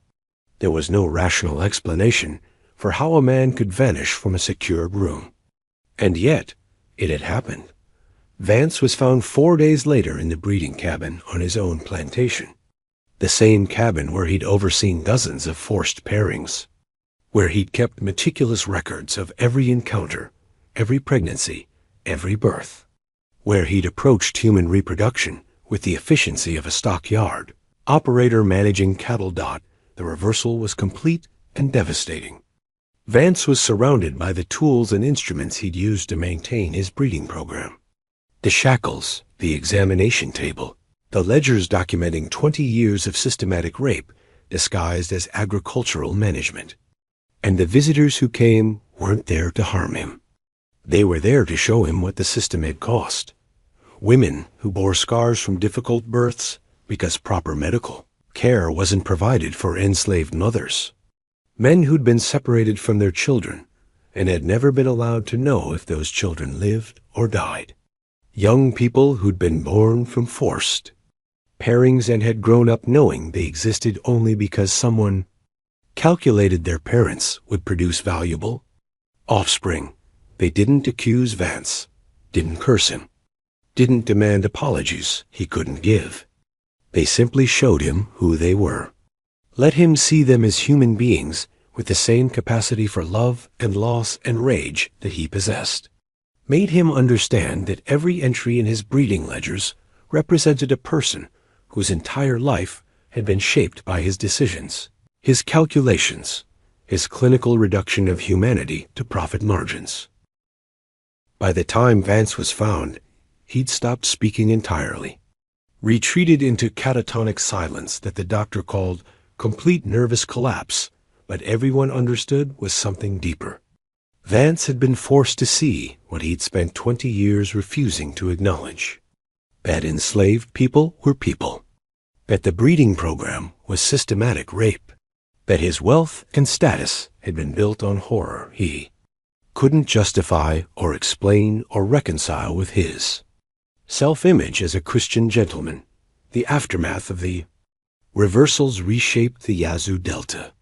There was no rational explanation for how a man could vanish from a secured room. And yet, it had happened. Vance was found 4 days later in the breeding cabin on his own plantation. The same cabin where he'd overseen dozens of forced pairings, where he'd kept meticulous records of every encounter, every pregnancy, every birth, where he'd approached human reproduction with the efficiency of a stockyard operator managing cattle. The reversal was complete and devastating. Vance was surrounded by the tools and instruments he'd used to maintain his breeding program. The shackles, the examination table, the ledgers documenting 20 years of systematic rape disguised as agricultural management. And the visitors who came weren't there to harm him. They were there to show him what the system had cost. Women who bore scars from difficult births because proper medical care wasn't provided for enslaved mothers. Men who'd been separated from their children and had never been allowed to know if those children lived or died. Young people who'd been born from forced pairings and had grown up knowing they existed only because someone calculated their parents would produce valuable offspring. They didn't accuse Vance, didn't curse him, didn't demand apologies he couldn't give. They simply showed him who they were. Let him see them as human beings with the same capacity for love and loss and rage that he possessed. Made him understand that every entry in his breeding ledgers represented a person whose entire life had been shaped by his decisions, his calculations, his clinical reduction of humanity to profit margins. By the time Vance was found, he'd stopped speaking entirely, retreated into catatonic silence that the doctor called complete nervous collapse, but everyone understood was something deeper. Vance had been forced to see what he'd spent 20 years refusing to acknowledge. That enslaved people were people. That the breeding program was systematic rape. That his wealth and status had been built on horror he couldn't justify or explain or reconcile with his self-image as a Christian gentleman. The aftermath of the reversals reshaped the Yazoo Delta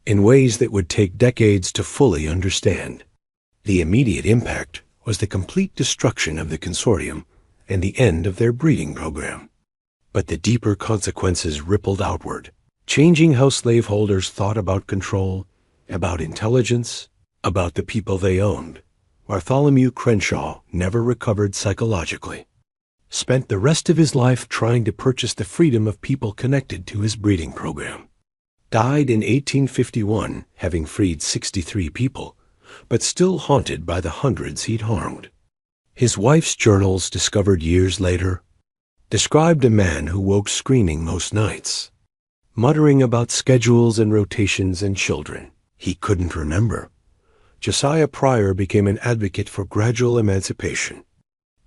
in ways that would take decades to fully understand. The immediate impact was the complete destruction of the consortium and the end of their breeding program. But the deeper consequences rippled outward, changing how slaveholders thought about control, about intelligence, about the people they owned. Bartholomew Crenshaw never recovered psychologically. Spent the rest of his life trying to purchase the freedom of people connected to his breeding program. Died in 1851, having freed 63 people, but still haunted by the hundreds he'd harmed. His wife's journals, discovered years later, described a man who woke screaming most nights, muttering about schedules and rotations and children he couldn't remember. Josiah Pryor became an advocate for gradual emancipation.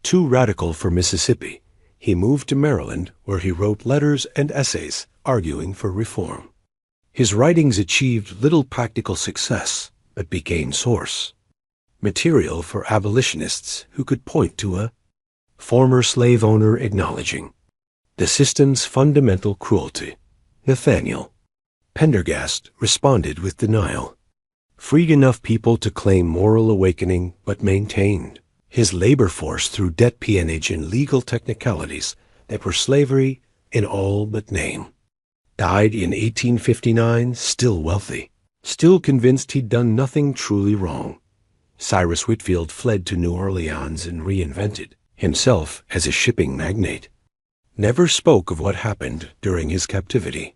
Too radical for Mississippi, he moved to Maryland, where he wrote letters and essays arguing for reform. His writings achieved little practical success, but became source material for abolitionists who could point to a former slave owner acknowledging the system's fundamental cruelty. Nathaniel Pendergast responded with denial. freed enough people to claim moral awakening, but maintained his labor force through debt peonage and legal technicalities that were slavery in all but name. Died in 1859, still wealthy, still convinced he'd done nothing truly wrong. Cyrus Whitfield fled to New Orleans and reinvented himself as a shipping magnate. Never spoke of what happened during his captivity.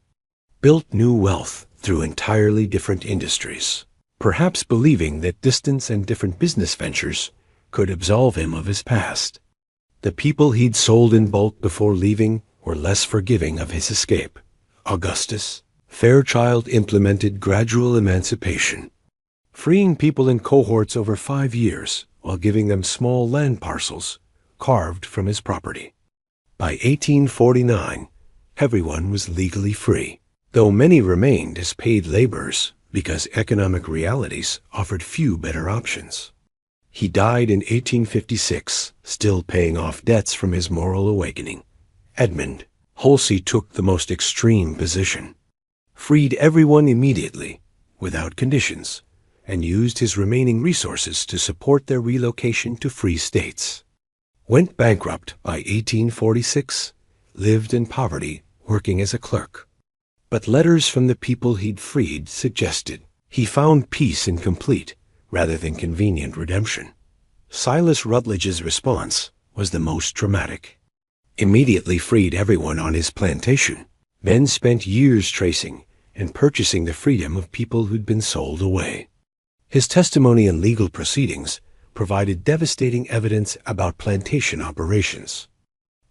Built new wealth through entirely different industries, perhaps believing that distance and different business ventures could absolve him of his past. The people he'd sold in bulk before leaving were less forgiving of his escape. Augustus Fairchild implemented gradual emancipation, freeing people in cohorts over 5 years while giving them small land parcels carved from his property. By 1849, everyone was legally free, though many remained as paid laborers because economic realities offered few better options. He died in 1856, still paying off debts from his moral awakening. Edmund Halsey took the most extreme position, freed everyone immediately, without conditions, and used his remaining resources to support their relocation to free states. Went bankrupt by 1846, lived in poverty, working as a clerk. But letters from the people he'd freed suggested he found peace in complete, rather than convenient redemption. Silas Rutledge's response was the most dramatic. Immediately freed everyone on his plantation, then spent years tracing and purchasing the freedom of people who'd been sold away. His testimony in legal proceedings provided devastating evidence about plantation operations.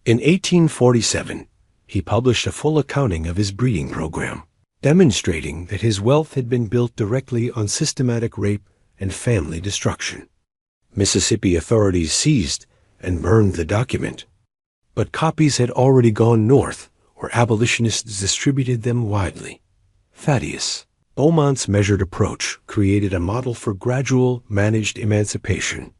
In 1847, he published a full accounting of his breeding program, demonstrating that his wealth had been built directly on systematic rape and family destruction. Mississippi authorities seized and burned the document, but copies had already gone north, where abolitionists distributed them widely. Thaddeus Beaumont's measured approach created a model for gradual, managed emancipation.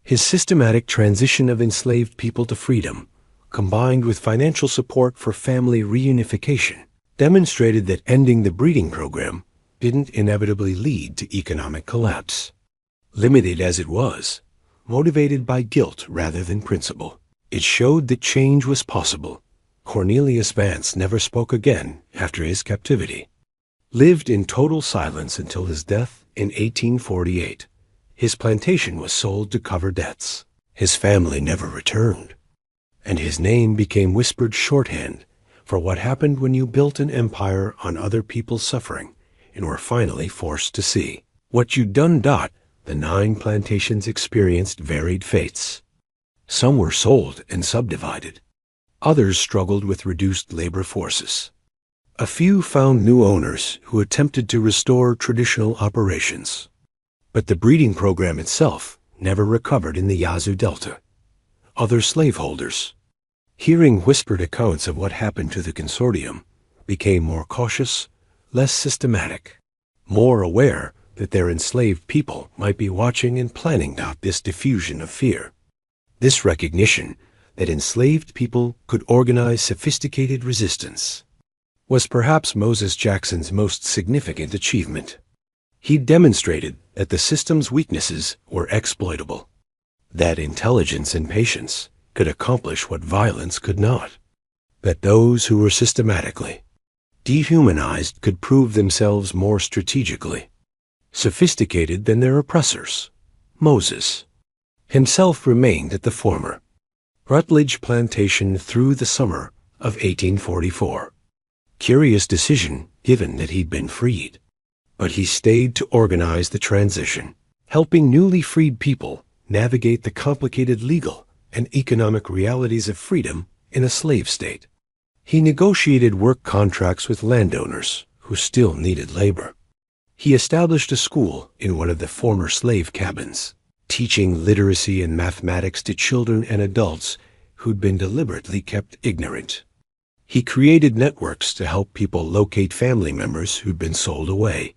His systematic transition of enslaved people to freedom, combined with financial support for family reunification, demonstrated that ending the breeding program didn't inevitably lead to economic collapse. Limited as it was, motivated by guilt rather than principle, it showed that change was possible. Cornelius Vance never spoke again after his captivity. Lived in total silence until his death in 1848. His plantation was sold to cover debts. His family never returned, and his name became whispered shorthand for what happened when you built an empire on other people's suffering and were finally forced to see what you'd done. The 9 plantations experienced varied fates. Some were sold and subdivided. Others struggled with reduced labor forces. A few found new owners who attempted to restore traditional operations. But the breeding program itself never recovered in the Yazoo Delta. Other slaveholders, hearing whispered accounts of what happened to the consortium, became more cautious, less systematic, more aware that their enslaved people might be watching and planning out this diffusion of fear. This recognition that enslaved people could organize sophisticated resistance was perhaps Moses Jackson's most significant achievement. He demonstrated that the system's weaknesses were exploitable, that intelligence and patience could accomplish what violence could not, that those who were systematically dehumanized could prove themselves more strategically sophisticated than their oppressors. Moses himself remained at the former Rutledge plantation through the summer of 1844. Curious decision, given that he'd been freed. But he stayed to organize the transition, helping newly freed people navigate the complicated legal and economic realities of freedom in a slave state. He negotiated work contracts with landowners who still needed labor. He established a school in one of the former slave cabins, teaching literacy and mathematics to children and adults who'd been deliberately kept ignorant. He created networks to help people locate family members who'd been sold away,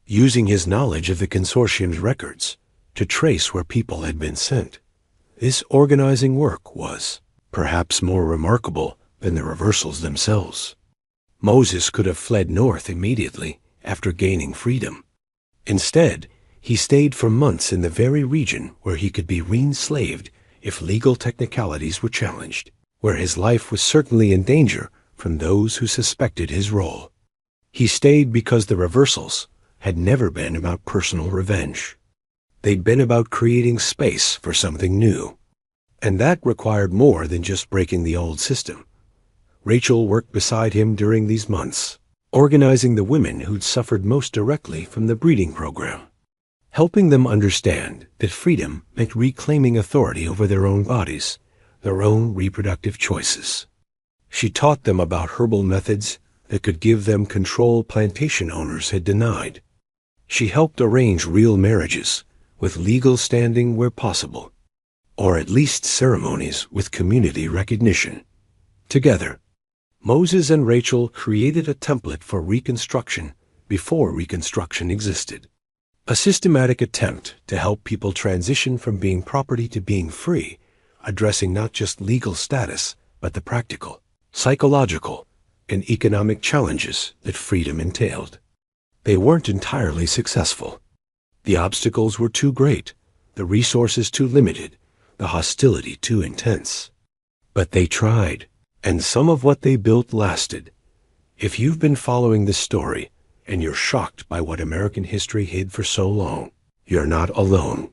using his knowledge of the consortium's records to trace where people had been sent. This organizing work was perhaps more remarkable than the reversals themselves. Moses could have fled north immediately after gaining freedom, Instead, he stayed for months in the very region where he could be re-enslaved if legal technicalities were challenged, where his life was certainly in danger from those who suspected his role. He stayed because the reversals had never been about personal revenge. They'd been about creating space for something new. And that required more than just breaking the old system. Rachel worked beside him during these months, organizing the women who'd suffered most directly from the breeding program, helping them understand that freedom meant reclaiming authority over their own bodies, their own reproductive choices. She taught them about herbal methods that could give them control plantation owners had denied. She helped arrange real marriages with legal standing where possible, or at least ceremonies with community recognition. Together, Moses and Rachel created a template for Reconstruction before Reconstruction existed. A systematic attempt to help people transition from being property to being free, addressing not just legal status, but the practical, psychological, and economic challenges that freedom entailed. They weren't entirely successful. The obstacles were too great, the resources too limited, the hostility too intense. But they tried, and some of what they built lasted. If you've been following this story, and you're shocked by what American history hid for so long, you're not alone.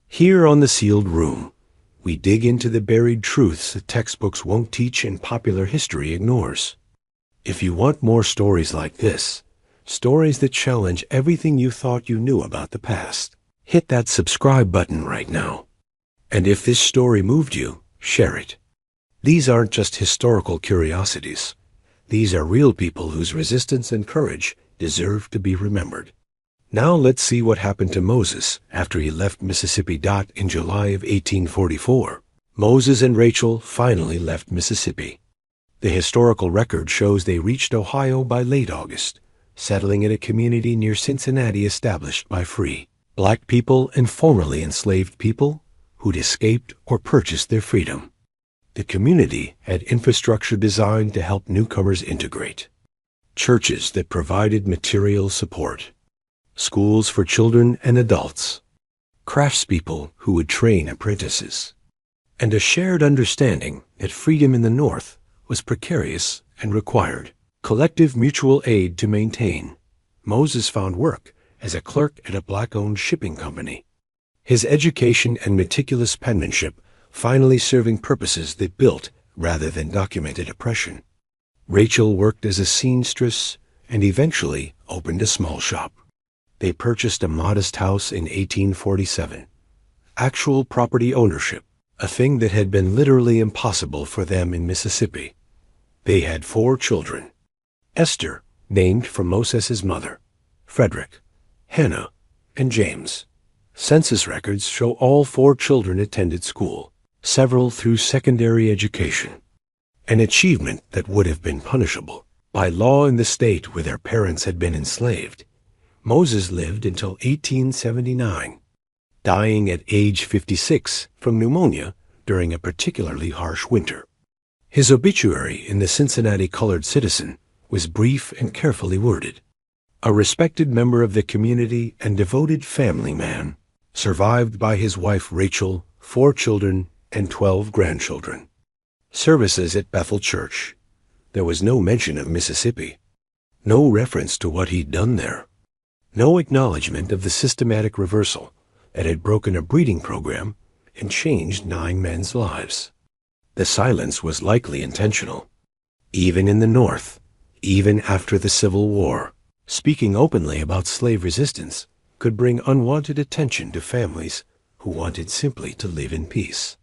Here on The Sealed Room, we dig into the buried truths that textbooks won't teach and popular history ignores. If you want more stories like this, stories that challenge everything you thought you knew about the past, hit that subscribe button right now. And if this story moved you, share it. These aren't just historical curiosities. These are real people whose resistance and courage deserve to be remembered. Now let's see what happened to Moses after he left Mississippi. In July of 1844, Moses and Rachel finally left Mississippi. The historical record shows they reached Ohio by late August, settling in a community near Cincinnati established by free black people and formerly enslaved people who'd escaped or purchased their freedom. The community had infrastructure designed to help newcomers integrate. Churches that provided material support, schools for children and adults, craftspeople who would train apprentices, and a shared understanding that freedom in the North was precarious and required collective mutual aid to maintain. Moses found work as a clerk at a black-owned shipping company. His education and meticulous penmanship finally serving purposes that built rather than documented oppression. Rachel worked as a seamstress and eventually opened a small shop. They purchased a modest house in 1847. Actual property ownership, a thing that had been literally impossible for them in Mississippi. They had 4 children. Esther, named for Moses's mother, Frederick, Hannah, and James. Census records show all 4 children attended school, several through secondary education, an achievement that would have been punishable by law in the state where their parents had been enslaved. Moses lived until 1879, dying at age 56 from pneumonia during a particularly harsh winter. His obituary in the Cincinnati Colored Citizen was brief and carefully worded. A respected member of the community and devoted family man, survived by his wife Rachel, 4 children, and 12 grandchildren. Services at Bethel Church. There was no mention of Mississippi, no reference to what he'd done there, no acknowledgement of the systematic reversal that had broken a breeding program and changed 9 men's lives. The silence was likely intentional. Even in the North, even after the Civil War, speaking openly about slave resistance could bring unwanted attention to families who wanted simply to live in peace.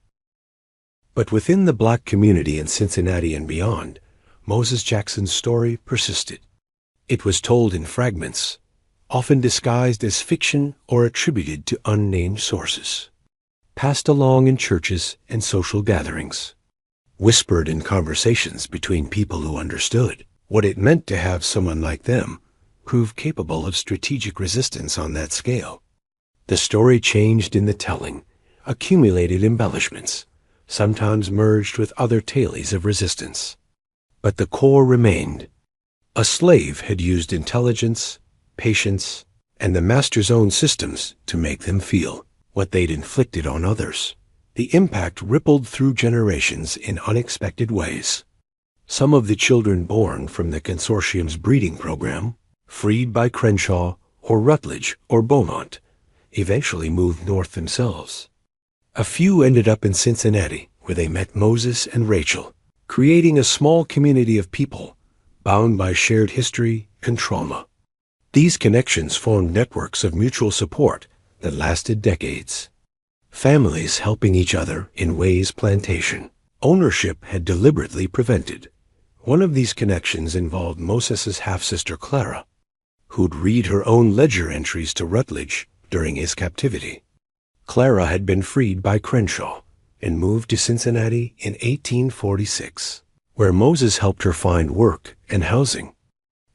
But within the black community in Cincinnati and beyond, Moses Jackson's story persisted. It was told in fragments, often disguised as fiction or attributed to unnamed sources, passed along in churches and social gatherings, whispered in conversations between people who understood what it meant to have someone like them prove capable of strategic resistance on that scale. The story changed in the telling, accumulated embellishments, sometimes merged with other tales of resistance. But the core remained. A slave had used intelligence, patience, and the master's own systems to make them feel what they'd inflicted on others. The impact rippled through generations in unexpected ways. Some of the children born from the consortium's breeding program, freed by Crenshaw or Rutledge or Beaumont, eventually moved north themselves. A few ended up in Cincinnati, where they met Moses and Rachel, creating a small community of people bound by shared history and trauma. These connections formed networks of mutual support that lasted decades. Families helping each other in ways plantation ownership had deliberately prevented. One of these connections involved Moses's half-sister Clara, who'd read her own ledger entries to Rutledge during his captivity. Clara had been freed by Crenshaw and moved to Cincinnati in 1846, where Moses helped her find work and housing.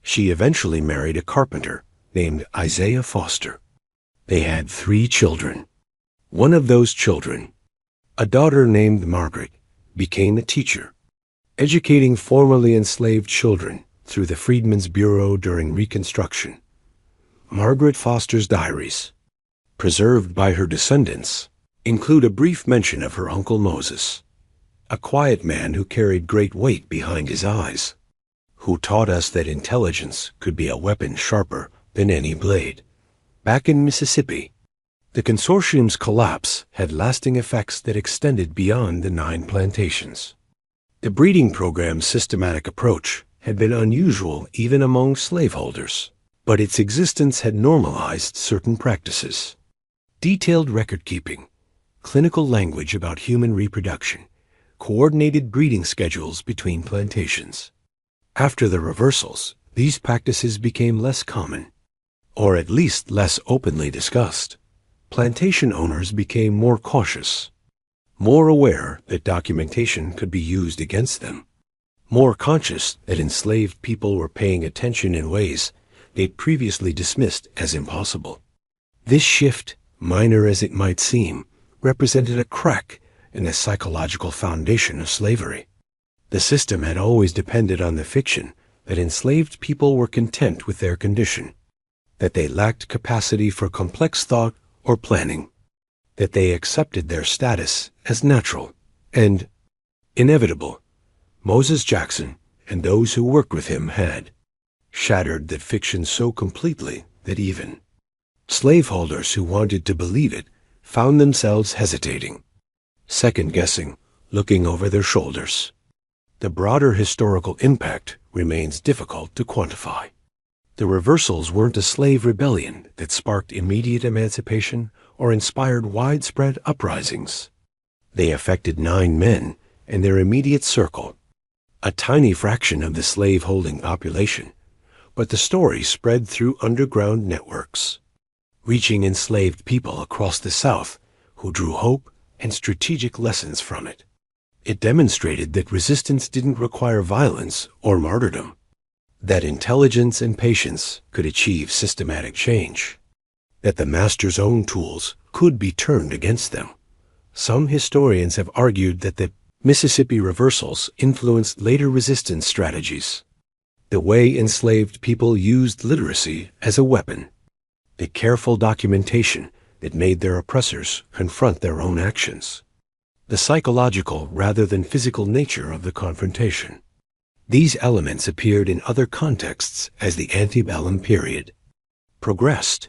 She eventually married a carpenter named Isaiah Foster. They had 3 children. One of those children, a daughter named Margaret, became a teacher, educating formerly enslaved children through the Freedmen's Bureau during Reconstruction. Margaret Foster's diaries, preserved by her descendants, include a brief mention of her uncle Moses, a quiet man who carried great weight behind his eyes, who taught us that intelligence could be a weapon sharper than any blade. Back in Mississippi, the consortium's collapse had lasting effects that extended beyond the 9 plantations. The breeding program's systematic approach had been unusual even among slaveholders, but its existence had normalized certain practices. Detailed record-keeping, clinical language about human reproduction, coordinated breeding schedules between plantations. After the reversals, these practices became less common, or at least less openly discussed. Plantation owners became more cautious, more aware that documentation could be used against them, more conscious that enslaved people were paying attention in ways they'd previously dismissed as impossible. This shift, minor as it might seem, represented a crack in the psychological foundation of slavery. The system had always depended on the fiction that enslaved people were content with their condition, that they lacked capacity for complex thought or planning, that they accepted their status as natural and inevitable. Moses Jackson and those who worked with him had shattered that fiction so completely that even slaveholders who wanted to believe it found themselves hesitating, second-guessing, looking over their shoulders. The broader historical impact remains difficult to quantify. The reversals weren't a slave rebellion that sparked immediate emancipation or inspired widespread uprisings. They affected 9 men and their immediate circle, a tiny fraction of the slave-holding population, but the story spread through underground networks, reaching enslaved people across the South who drew hope and strategic lessons from it. It demonstrated that resistance didn't require violence or martyrdom, that intelligence and patience could achieve systematic change, that the master's own tools could be turned against them. Some historians have argued that the Mississippi reversals influenced later resistance strategies, the way enslaved people used literacy as a weapon, the careful documentation that made their oppressors confront their own actions, the psychological rather than physical nature of the confrontation. These elements appeared in other contexts as the antebellum period progressed,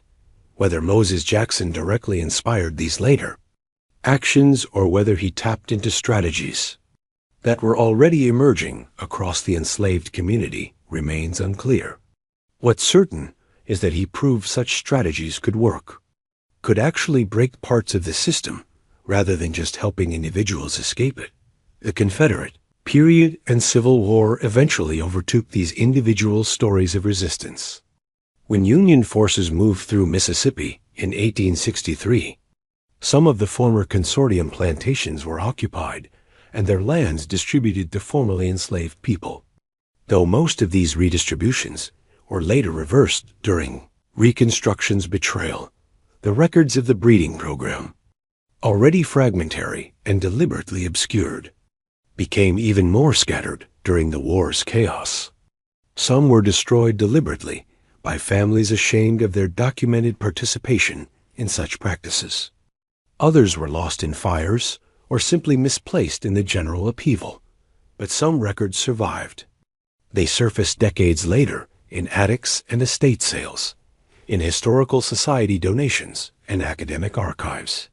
whether Moses Jackson directly inspired these later actions or whether he tapped into strategies that were already emerging across the enslaved community remains unclear. What's certain is that he proved such strategies could work, could actually break parts of the system rather than just helping individuals escape it. The Confederate period and Civil War eventually overtook these individual stories of resistance. When Union forces moved through Mississippi in 1863, some of the former consortium plantations were occupied and their lands distributed to formerly enslaved people. Though most of these redistributions were later reversed during Reconstruction's betrayal, the records of the breeding program, already fragmentary and deliberately obscured, became even more scattered during the war's chaos. Some were destroyed deliberately by families ashamed of their documented participation in such practices. Others were lost in fires or simply misplaced in the general upheaval, but some records survived. They surfaced decades later in attics and estate sales, in historical society donations and academic archives.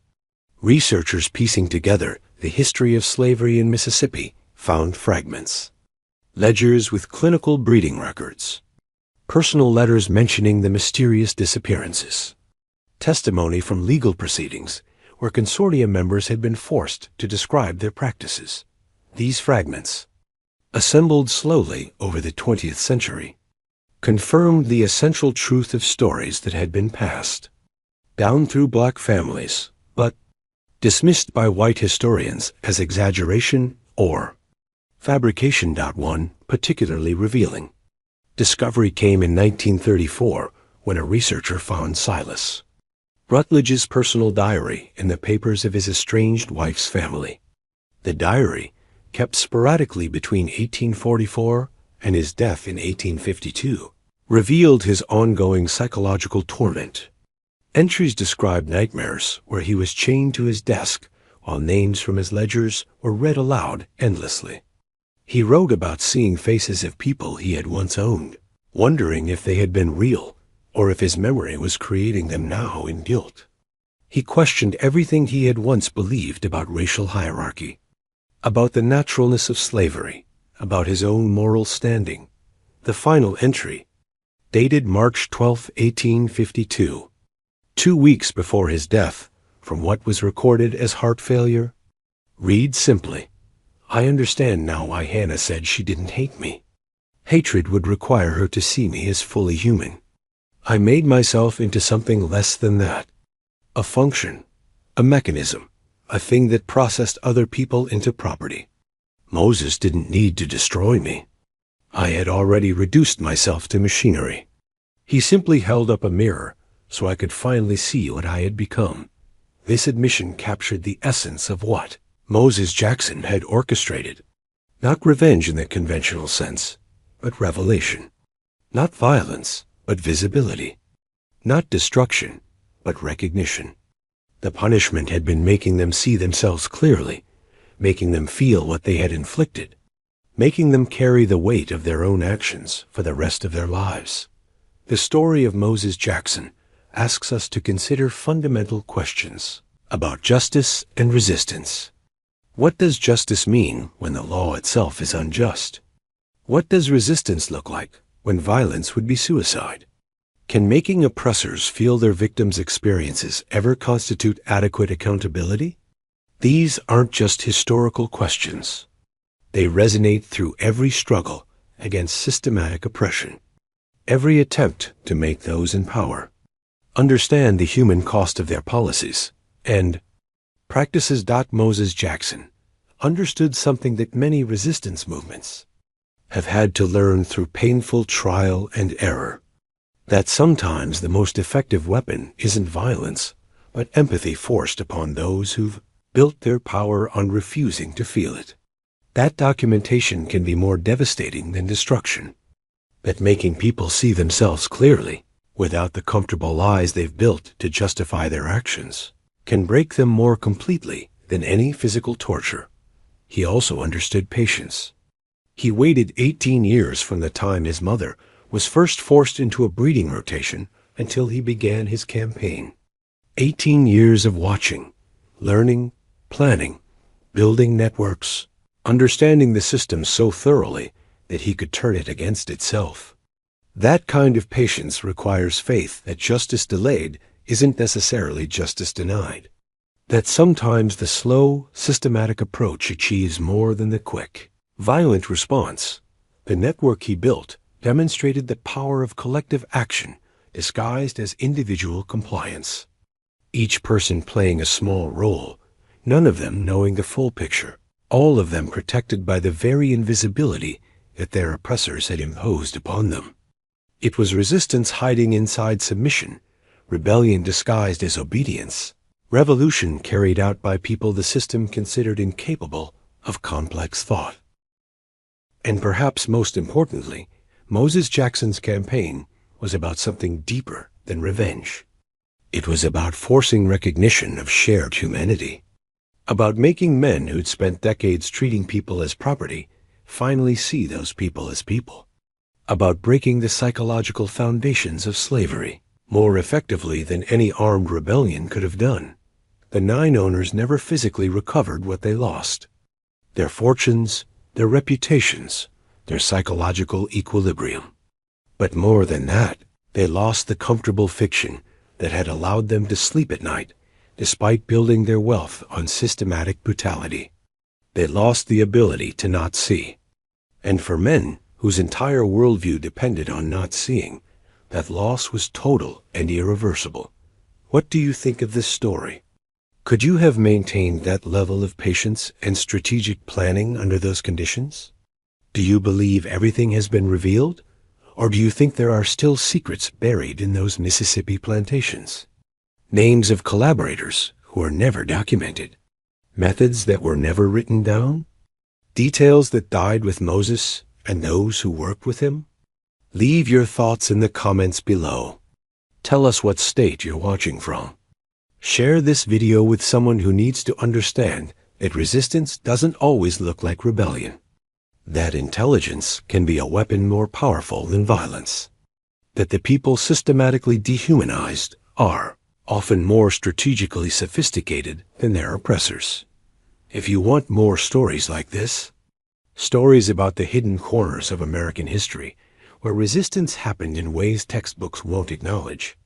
Researchers piecing together the history of slavery in Mississippi found fragments. Ledgers with clinical breeding records. Personal letters mentioning the mysterious disappearances. Testimony from legal proceedings where consortium members had been forced to describe their practices. These fragments, assembled slowly over the 20th century, confirmed the essential truth of stories that had been passed down through black families, but dismissed by white historians as exaggeration or fabrication. One particularly revealing discovery came in 1934 when a researcher found Silas Rutledge's personal diary in the papers of his estranged wife's family. The diary, kept sporadically between 1844 and his death in 1852, revealed his ongoing psychological torment. Entries described nightmares where he was chained to his desk while names from his ledgers were read aloud endlessly. He wrote about seeing faces of people he had once owned, wondering if they had been real or if his memory was creating them now in guilt. He questioned everything he had once believed about racial hierarchy, about the naturalness of slavery, about his own moral standing. The final entry, dated March 12, 1852, 2 weeks before his death, from what was recorded as heart failure, reads simply, "I understand now why Hannah said she didn't hate me. Hatred would require her to see me as fully human. I made myself into something less than that. A function, a mechanism, a thing that processed other people into property. Moses didn't need to destroy me. I had already reduced myself to machinery. He simply held up a mirror so I could finally see what I had become." This admission captured the essence of what Moses Jackson had orchestrated. Not revenge in the conventional sense, but revelation. Not violence, but visibility. Not destruction, but recognition. The punishment had been making them see themselves clearly, making them feel what they had inflicted, making them carry the weight of their own actions for the rest of their lives. The story of Moses Jackson asks us to consider fundamental questions about justice and resistance. What does justice mean when the law itself is unjust? What does resistance look like when violence would be suicide? Can making oppressors feel their victims' experiences ever constitute adequate accountability? These aren't just historical questions. They resonate through every struggle against systematic oppression, every attempt to make those in power understand the human cost of their policies and practices. Moses Jackson understood something that many resistance movements have had to learn through painful trial and error, that sometimes the most effective weapon isn't violence, but empathy forced upon those who've built their power on refusing to feel it. That documentation can be more devastating than destruction. That making people see themselves clearly, without the comfortable lies they've built to justify their actions, can break them more completely than any physical torture. He also understood patience. He waited 18 years from the time his mother was first forced into a breeding rotation until he began his campaign. 18 years of watching, learning, planning, building networks, understanding the system so thoroughly that he could turn it against itself. That kind of patience requires faith that justice delayed isn't necessarily justice denied. That sometimes the slow, systematic approach achieves more than the quick, violent response. The network he built demonstrated the power of collective action disguised as individual compliance. Each person playing a small role, none of them knowing the full picture, all of them protected by the very invisibility that their oppressors had imposed upon them. It was resistance hiding inside submission, rebellion disguised as obedience, revolution carried out by people the system considered incapable of complex thought. And perhaps most importantly, Moses Jackson's campaign was about something deeper than revenge. It was about forcing recognition of shared humanity, about making men who'd spent decades treating people as property finally see those people as people, about breaking the psychological foundations of slavery more effectively than any armed rebellion could have done. The 9 owners never physically recovered what they lost: their fortunes, their reputations, their psychological equilibrium. But more than that, they lost the comfortable fiction that had allowed them to sleep at night, despite building their wealth on systematic brutality. They lost the ability to not see. And for men whose entire worldview depended on not seeing, that loss was total and irreversible. What do you think of this story? Could you have maintained that level of patience and strategic planning under those conditions? Do you believe everything has been revealed? Or do you think there are still secrets buried in those Mississippi plantations? Names of collaborators who are never documented? Methods that were never written down? Details that died with Moses and those who worked with him? Leave your thoughts in the comments below. Tell us what state you're watching from. Share this video with someone who needs to understand that resistance doesn't always look like rebellion. That intelligence can be a weapon more powerful than violence. That the people systematically dehumanized are often more strategically sophisticated than their oppressors. If you want more stories like this, stories about the hidden corners of American history where resistance happened in ways textbooks won't acknowledge,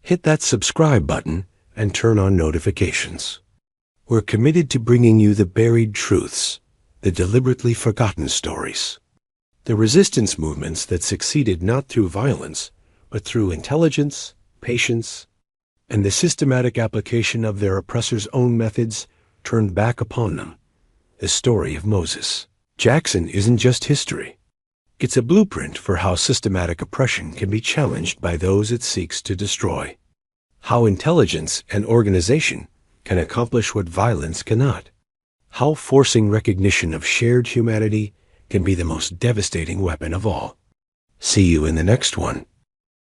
hit that subscribe button and turn on notifications. We're committed to bringing you the buried truths, the deliberately forgotten stories, the resistance movements that succeeded not through violence, but through intelligence, patience, and the systematic application of their oppressors' own methods turned back upon them. The story of Moses Jackson isn't just history. It's a blueprint for how systematic oppression can be challenged by those it seeks to destroy. How intelligence and organization can accomplish what violence cannot. How forcing recognition of shared humanity can be the most devastating weapon of all. See you in the next one.